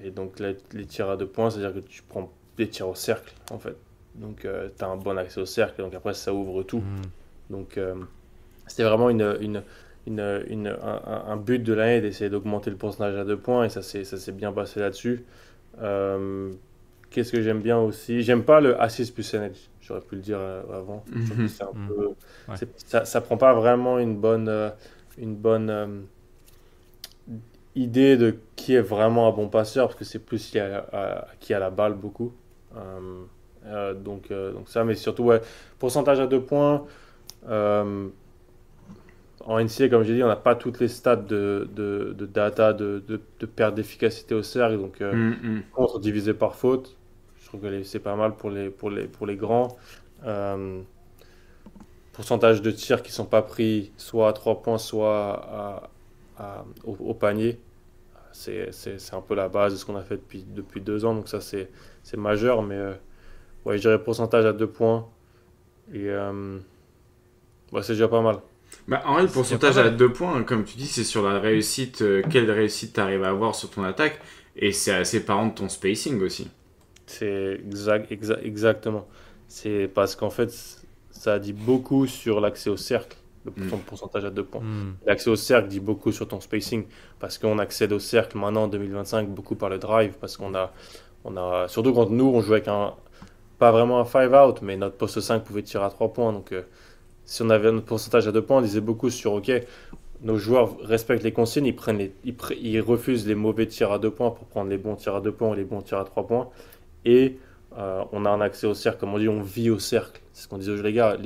Et donc, les tirs à 2 points, c'est-à-dire que tu prends des tirs au cercle, en fait. Donc, tu as un bon accès au cercle, donc après, ça ouvre tout. Donc, c'était vraiment un but de l'année d'essayer d'augmenter le pourcentage à 2 points, et ça s'est bien passé là-dessus. Qu'est-ce que j'aime bien aussi? J'aime pas le assist percentage. J'aurais pu le dire avant. Je trouve que c'est un peu, ça prend pas vraiment une bonne idée de qui est vraiment un bon passeur, parce que c'est plus qui a la balle beaucoup. Donc ça, mais surtout, ouais, pourcentage à 2 points. En NCAA, comme j'ai dit, on n'a pas toutes les stats de data de perte d'efficacité au cercle, donc contre divisé par faute. Je trouve que c'est pas mal pour les grands. Pourcentage de tirs qui ne sont pas pris soit à 3 points, soit au panier. C'est un peu la base de ce qu'on a fait depuis 2 ans, donc ça c'est majeur, mais ouais, je dirais pourcentage à 2 points. Et ouais, c'est déjà pas mal. Bah, en vrai, le pourcentage à 2 points, comme tu dis, c'est sur la réussite, quelle réussite tu arrives à avoir sur ton attaque, et c'est assez parent de ton spacing aussi. C'est exactement. C'est parce qu'en fait, ça dit beaucoup sur l'accès au cercle, ton pourcentage à 2 points. L'accès au cercle dit beaucoup sur ton spacing, parce qu'on accède au cercle maintenant en 2025 beaucoup par le drive, parce qu'on a surtout quand nous, on jouait avec pas vraiment un 5-out, mais notre poste 5 pouvait tirer à 3 points, donc si on avait notre pourcentage à 2 points, on disait beaucoup sur OK, nos joueurs respectent les consignes, ils refusent les mauvais tirs à 2 points pour prendre les bons tirs à 2 points et les bons tirs à 3 points. Et on a un accès au cercle, comme on dit, on vit au cercle. C'est ce qu'on disait aux les gars,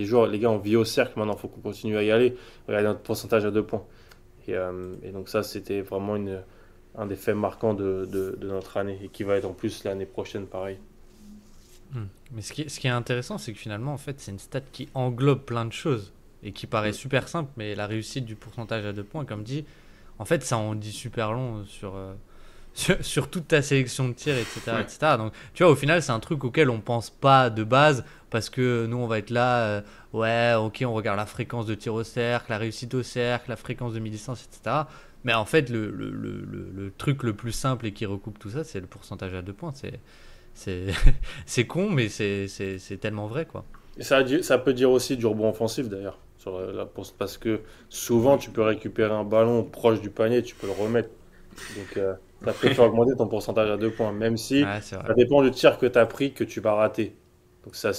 on vit au cercle, maintenant il faut qu'on continue à y aller. Regardez notre pourcentage à 2 points. Et donc ça, c'était vraiment un des faits marquants de notre année, et qui va être en plus l'année prochaine pareil. Mais ce qui est intéressant, c'est que finalement, en fait, c'est une stat qui englobe plein de choses et qui paraît super simple, mais la réussite du pourcentage à 2 points, comme dit, en fait, ça en dit super long sur toute ta sélection de tirs, etc., etc. Donc, tu vois, au final, c'est un truc auquel on pense pas de base, parce que nous, on va être là, ouais, ok, on regarde la fréquence de tir au cercle, la réussite au cercle, la fréquence de mi-distance, etc. Mais en fait, le truc le plus simple et qui recoupe tout ça, c'est le pourcentage à 2 points. C'est con, mais c'est tellement vrai, quoi. Et ça peut dire aussi du rebond offensif d'ailleurs, parce que souvent tu peux récupérer un ballon proche du panier, tu peux le remettre. Donc ça peut faire augmenter ton pourcentage à 2 points, même si ça dépend du tir que tu as pris que tu vas rater. Donc ça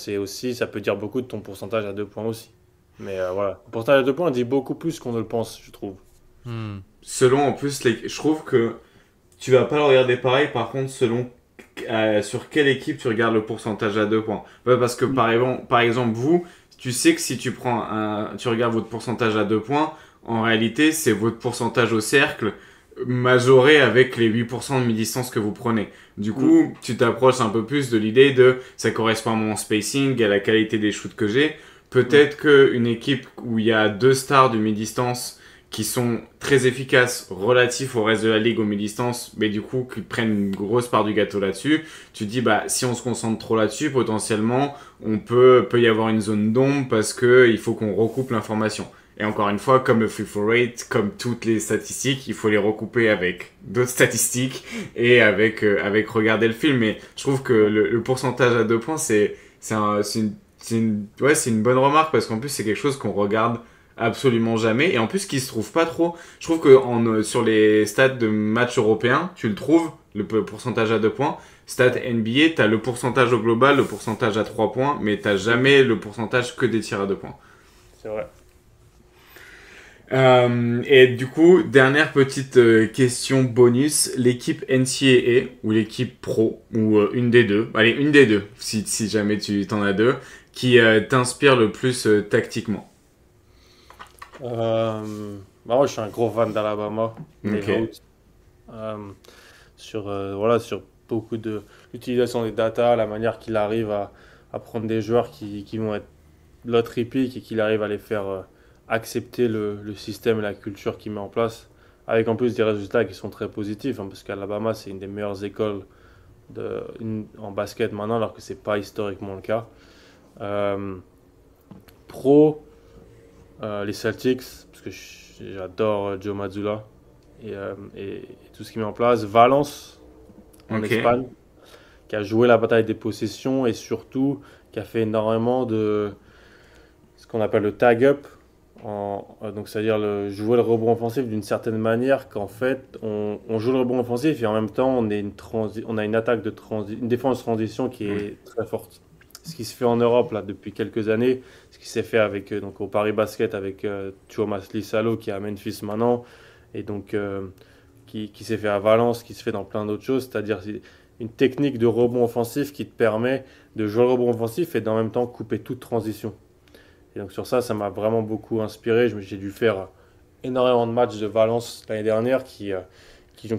peut dire beaucoup de ton pourcentage à 2 points aussi. Mais voilà, le pourcentage à 2 points dit beaucoup plus qu'on ne le pense, je trouve. Selon en plus, je trouve que tu vas pas le regarder pareil, par contre, selon sur quelle équipe tu regardes le pourcentage à 2 points. Ouais, parce que par exemple, vous, tu sais que si tu regardes votre pourcentage à 2 points, en réalité, c'est votre pourcentage au cercle majoré avec les 8% de mi-distance que vous prenez. Du coup, tu t'approches un peu plus de l'idée de ça correspond à mon spacing, à la qualité des shoots que j'ai. Peut-être qu'une équipe où il y a 2 stars du mi-distance qui sont très efficaces relatifs au reste de la ligue au mi-distance, mais du coup qui prennent une grosse part du gâteau là-dessus, tu te dis bah si on se concentre trop là-dessus, potentiellement peut y avoir une zone d'ombre parce que il faut qu'on recoupe l'information. Et encore une fois, comme le free throw rate, comme toutes les statistiques, il faut les recouper avec d'autres statistiques et avec regarder le film. Mais je trouve que le pourcentage à 2 points, c'est une bonne remarque parce qu'en plus c'est quelque chose qu'on regarde absolument jamais et en plus qui se trouve pas trop. Je trouve que sur les stats de matchs européens, tu le trouves le pourcentage à 2 points. Stats NBA, t'as le pourcentage au global, le pourcentage à 3 points, mais t'as jamais le pourcentage que des tirs à 2 points. C'est vrai. Et du coup, dernière petite question bonus, l'équipe NCAA ou l'équipe pro ou une des deux, allez une des deux si jamais tu t'en as deux, qui t'inspire le plus tactiquement. Moi, je suis un gros fan d'Alabama, des Hawks. Sur beaucoup de l'utilisation des data, la manière qu'il arrive à prendre des joueurs qui vont être lottery pick et qu'il arrive à les faire accepter le système et la culture qu'il met en place, avec en plus des résultats qui sont très positifs, parce qu'Alabama, c'est une des meilleures écoles en basket maintenant, alors que c'est pas historiquement le cas. Pro, les Celtics, parce que j'adore Joe Mazzulla et tout ce qu'il met en place. Valence, en Espagne, qui a joué la bataille des possessions et surtout qui a fait énormément de ce qu'on appelle le tag-up, donc c'est-à-dire jouer le rebond offensif d'une certaine manière, qu'en fait on joue le rebond offensif et en même temps on a une attaque une défense de transition qui est très forte. Ce qui se fait en Europe là depuis quelques années, ce qui s'est fait avec donc au Paris Basket avec Thomas Lissalo qui est à Memphis maintenant et donc qui s'est fait à Valence, qui se fait dans plein d'autres choses, c'est-à-dire une technique de rebond offensif qui te permet de jouer le rebond offensif et en même temps couper toute transition. Et donc sur ça m'a vraiment beaucoup inspiré. J'ai dû faire énormément de matchs de Valence l'année dernière qui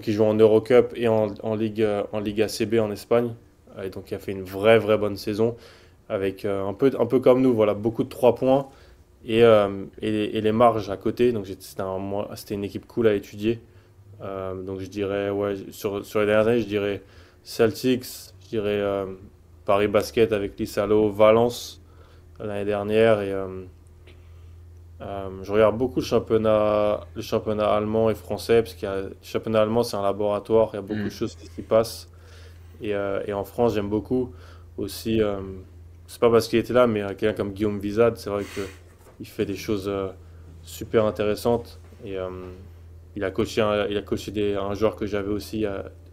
jouent en Eurocup et en Ligue ACB en Espagne. Et donc il a fait une vraie bonne saison avec un peu comme nous, voilà, beaucoup de 3 points et les marges à côté. Donc c'était une équipe cool à étudier. Donc je dirais sur les dernières années, je dirais Celtics, je dirais Paris Basket avec Lissalo, Valence l'année dernière et je regarde beaucoup le championnat allemand et français parce le championnat allemand c'est un laboratoire, il y a beaucoup de choses qui s'y passent et en France j'aime beaucoup aussi, c'est pas parce qu'il était là mais quelqu'un comme Guillaume Vizade, c'est vrai qu'il fait des choses super intéressantes et il a coaché un joueur que j'avais aussi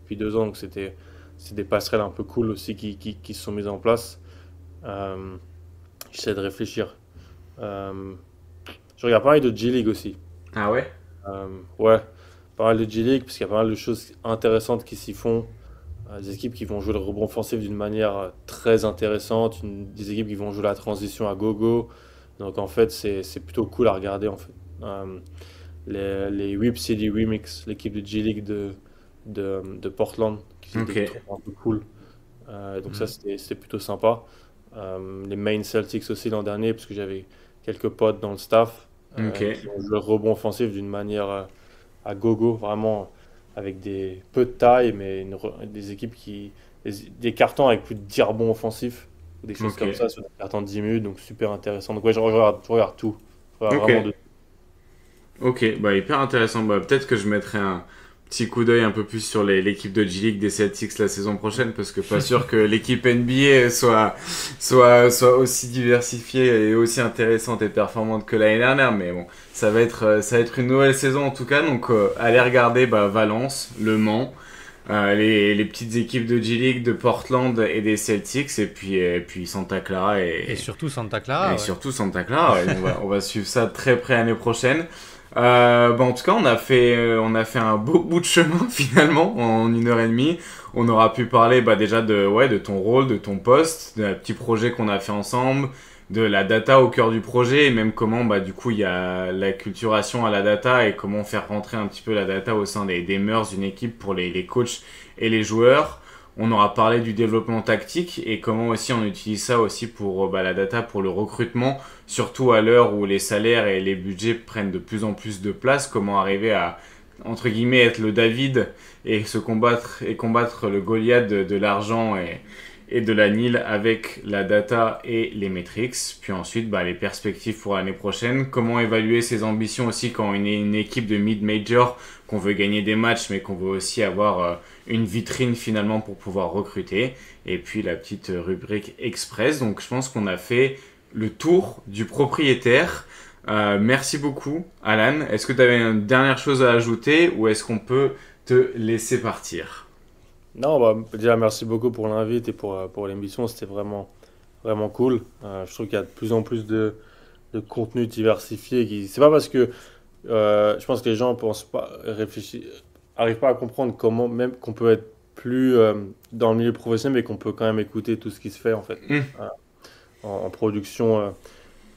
depuis 2 ans, donc c'est des passerelles un peu cool aussi qui se sont mises en place. J'essaie de réfléchir. Je regarde pas mal de G-League aussi. Ah ouais? Ouais, pas mal de G-League parce qu'il y a pas mal de choses intéressantes qui s'y font. Des équipes qui vont jouer le rebond offensif d'une manière très intéressante, des équipes qui vont jouer la transition à gogo. Donc en fait, c'est plutôt cool à regarder en fait. Les Whip City Remix, l'équipe de G-League de Portland, qui sont des trucs un peu cool. Donc ça, c'était plutôt sympa. Les Maine Celtics aussi l'an dernier, parce que j'avais quelques potes dans le staff qui ont joué le rebond offensif d'une manière à gogo, vraiment avec peu de taille, mais des équipes des cartons avec plus de 10 rebonds offensifs, ou des choses comme ça, sur des cartons de 10 minutes, donc super intéressant. Donc ouais, je regarde tout. Vraiment de... Ok, hyper intéressant. Peut-être que je mettrai un petit coup d'œil un peu plus sur l'équipe de G-League des Celtics la saison prochaine, parce que pas sûr que l'équipe NBA soit aussi diversifiée et aussi intéressante et performante que l'année dernière, mais bon, ça va être une nouvelle saison en tout cas, donc allez regarder Valence, Le Mans, les petites équipes de G-League, de Portland et des Celtics, et puis Santa Clara et surtout Santa Clara. Et surtout Santa Clara, on va suivre ça de très près l'année prochaine. En tout cas, on a fait un beau bout de chemin finalement en 1 heure et demie. On aura pu parler déjà de ton rôle, de ton poste, d'un petit projet qu'on a fait ensemble, de la data au cœur du projet et même comment du coup il y a l'acculturation à la data et comment faire rentrer un petit peu la data au sein des mœurs d'une équipe pour les coachs et les joueurs. On aura parlé du développement tactique et comment aussi on utilise ça aussi pour la data pour le recrutement, surtout à l'heure où les salaires et les budgets prennent de plus en plus de place. Comment arriver à, entre guillemets, être le David et combattre le Goliath de l'argent et de la Nile avec la data et les metrics. Puis ensuite, les perspectives pour l'année prochaine. Comment évaluer ses ambitions aussi quand on est une équipe de mid-major, qu'on veut gagner des matchs, mais qu'on veut aussi avoir une vitrine finalement pour pouvoir recruter. Et puis la petite rubrique Express. Donc je pense qu'on a fait le tour du propriétaire. Merci beaucoup, Alan. Est-ce que tu avais une dernière chose à ajouter ou est-ce qu'on peut te laisser partir? Non, déjà, merci beaucoup pour l'invite et pour l'émission. C'était vraiment, vraiment cool. Je trouve qu'il y a de plus en plus de contenu diversifié. C'est pas parce que je pense que les gens pensent pas, arrivent pas à comprendre comment, même qu'on peut être plus dans le milieu professionnel, mais qu'on peut quand même écouter tout ce qui se fait en fait en production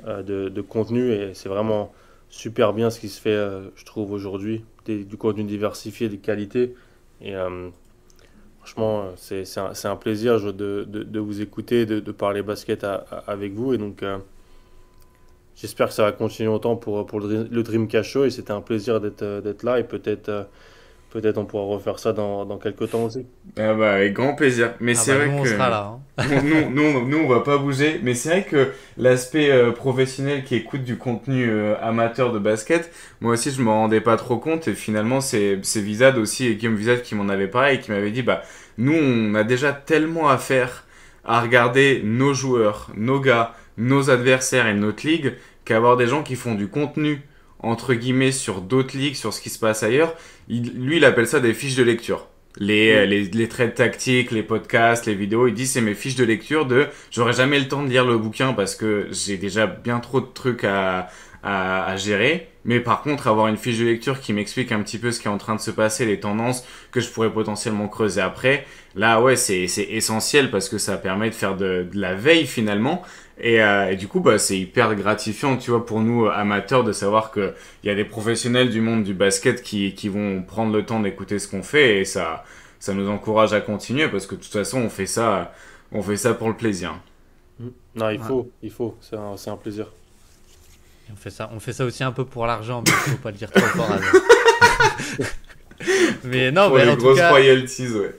de contenu. Et c'est vraiment super bien ce qui se fait, je trouve, aujourd'hui. Du contenu diversifié, de qualité. Et franchement, c'est un plaisir de vous écouter, de parler basket avec vous. Et donc, j'espère que ça va continuer longtemps pour le Dreamcast Show. Et c'était un plaisir d'être là. Et peut-être on pourra refaire ça dans quelques temps aussi. Avec grand plaisir. Mais c'est vrai nous, on que sera là. nous, on va pas bouger. Mais c'est vrai que l'aspect professionnel qui écoute du contenu amateur de basket, moi aussi, je m'en rendais pas trop compte. Et finalement, c'est Vizad aussi et Guillaume Vizad qui m'en avait parlé et qui m'avait dit, nous, on a déjà tellement à faire à regarder nos joueurs, nos gars, nos adversaires et notre ligue qu'avoir des gens qui font du contenu entre guillemets sur d'autres ligues, sur ce qui se passe ailleurs, il appelle ça des fiches de lecture. Les traits tactiques, les podcasts, les vidéos, il dit c'est mes fiches de lecture j'aurai jamais le temps de lire le bouquin parce que j'ai déjà bien trop de trucs à gérer. Mais par contre, avoir une fiche de lecture qui m'explique un petit peu ce qui est en train de se passer, les tendances que je pourrais potentiellement creuser après, là, ouais, c'est essentiel parce que ça permet de faire de la veille finalement. Et du coup, c'est hyper gratifiant, tu vois, pour nous amateurs de savoir qu'il y a des professionnels du monde du basket qui vont prendre le temps d'écouter ce qu'on fait et ça nous encourage à continuer parce que de toute façon, on fait ça pour le plaisir. Non, il faut, c'est un plaisir. Et on fait ça aussi un peu pour l'argent, mais il faut pas le dire trop fort. Mais non, pour mais les en tout grosses cas, royalties, ouais.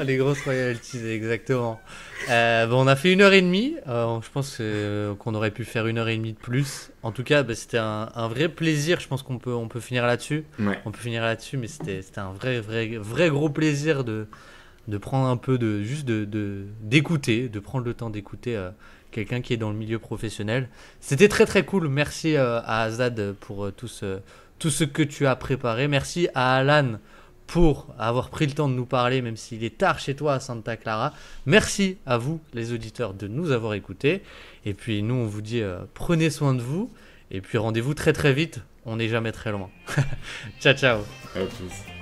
les grosses royalties, exactement. On a fait 1 heure et demie. Je pense qu'on aurait pu faire 1 heure et demie de plus. En tout cas, c'était un vrai plaisir. Je pense qu'on peut finir là-dessus. Ouais. On peut finir là-dessus, mais c'était un vrai gros plaisir de prendre un peu d'écouter, de prendre le temps d'écouter quelqu'un qui est dans le milieu professionnel. C'était très très cool. Merci à Azad pour tout ce que tu as préparé. Merci à Alan pour avoir pris le temps de nous parler, même s'il est tard chez toi à Santa Clara. Merci à vous, les auditeurs, de nous avoir écoutés. Et puis nous, on vous dit prenez soin de vous. Et puis rendez-vous très très vite. On n'est jamais très loin. Ciao, ciao. À plus.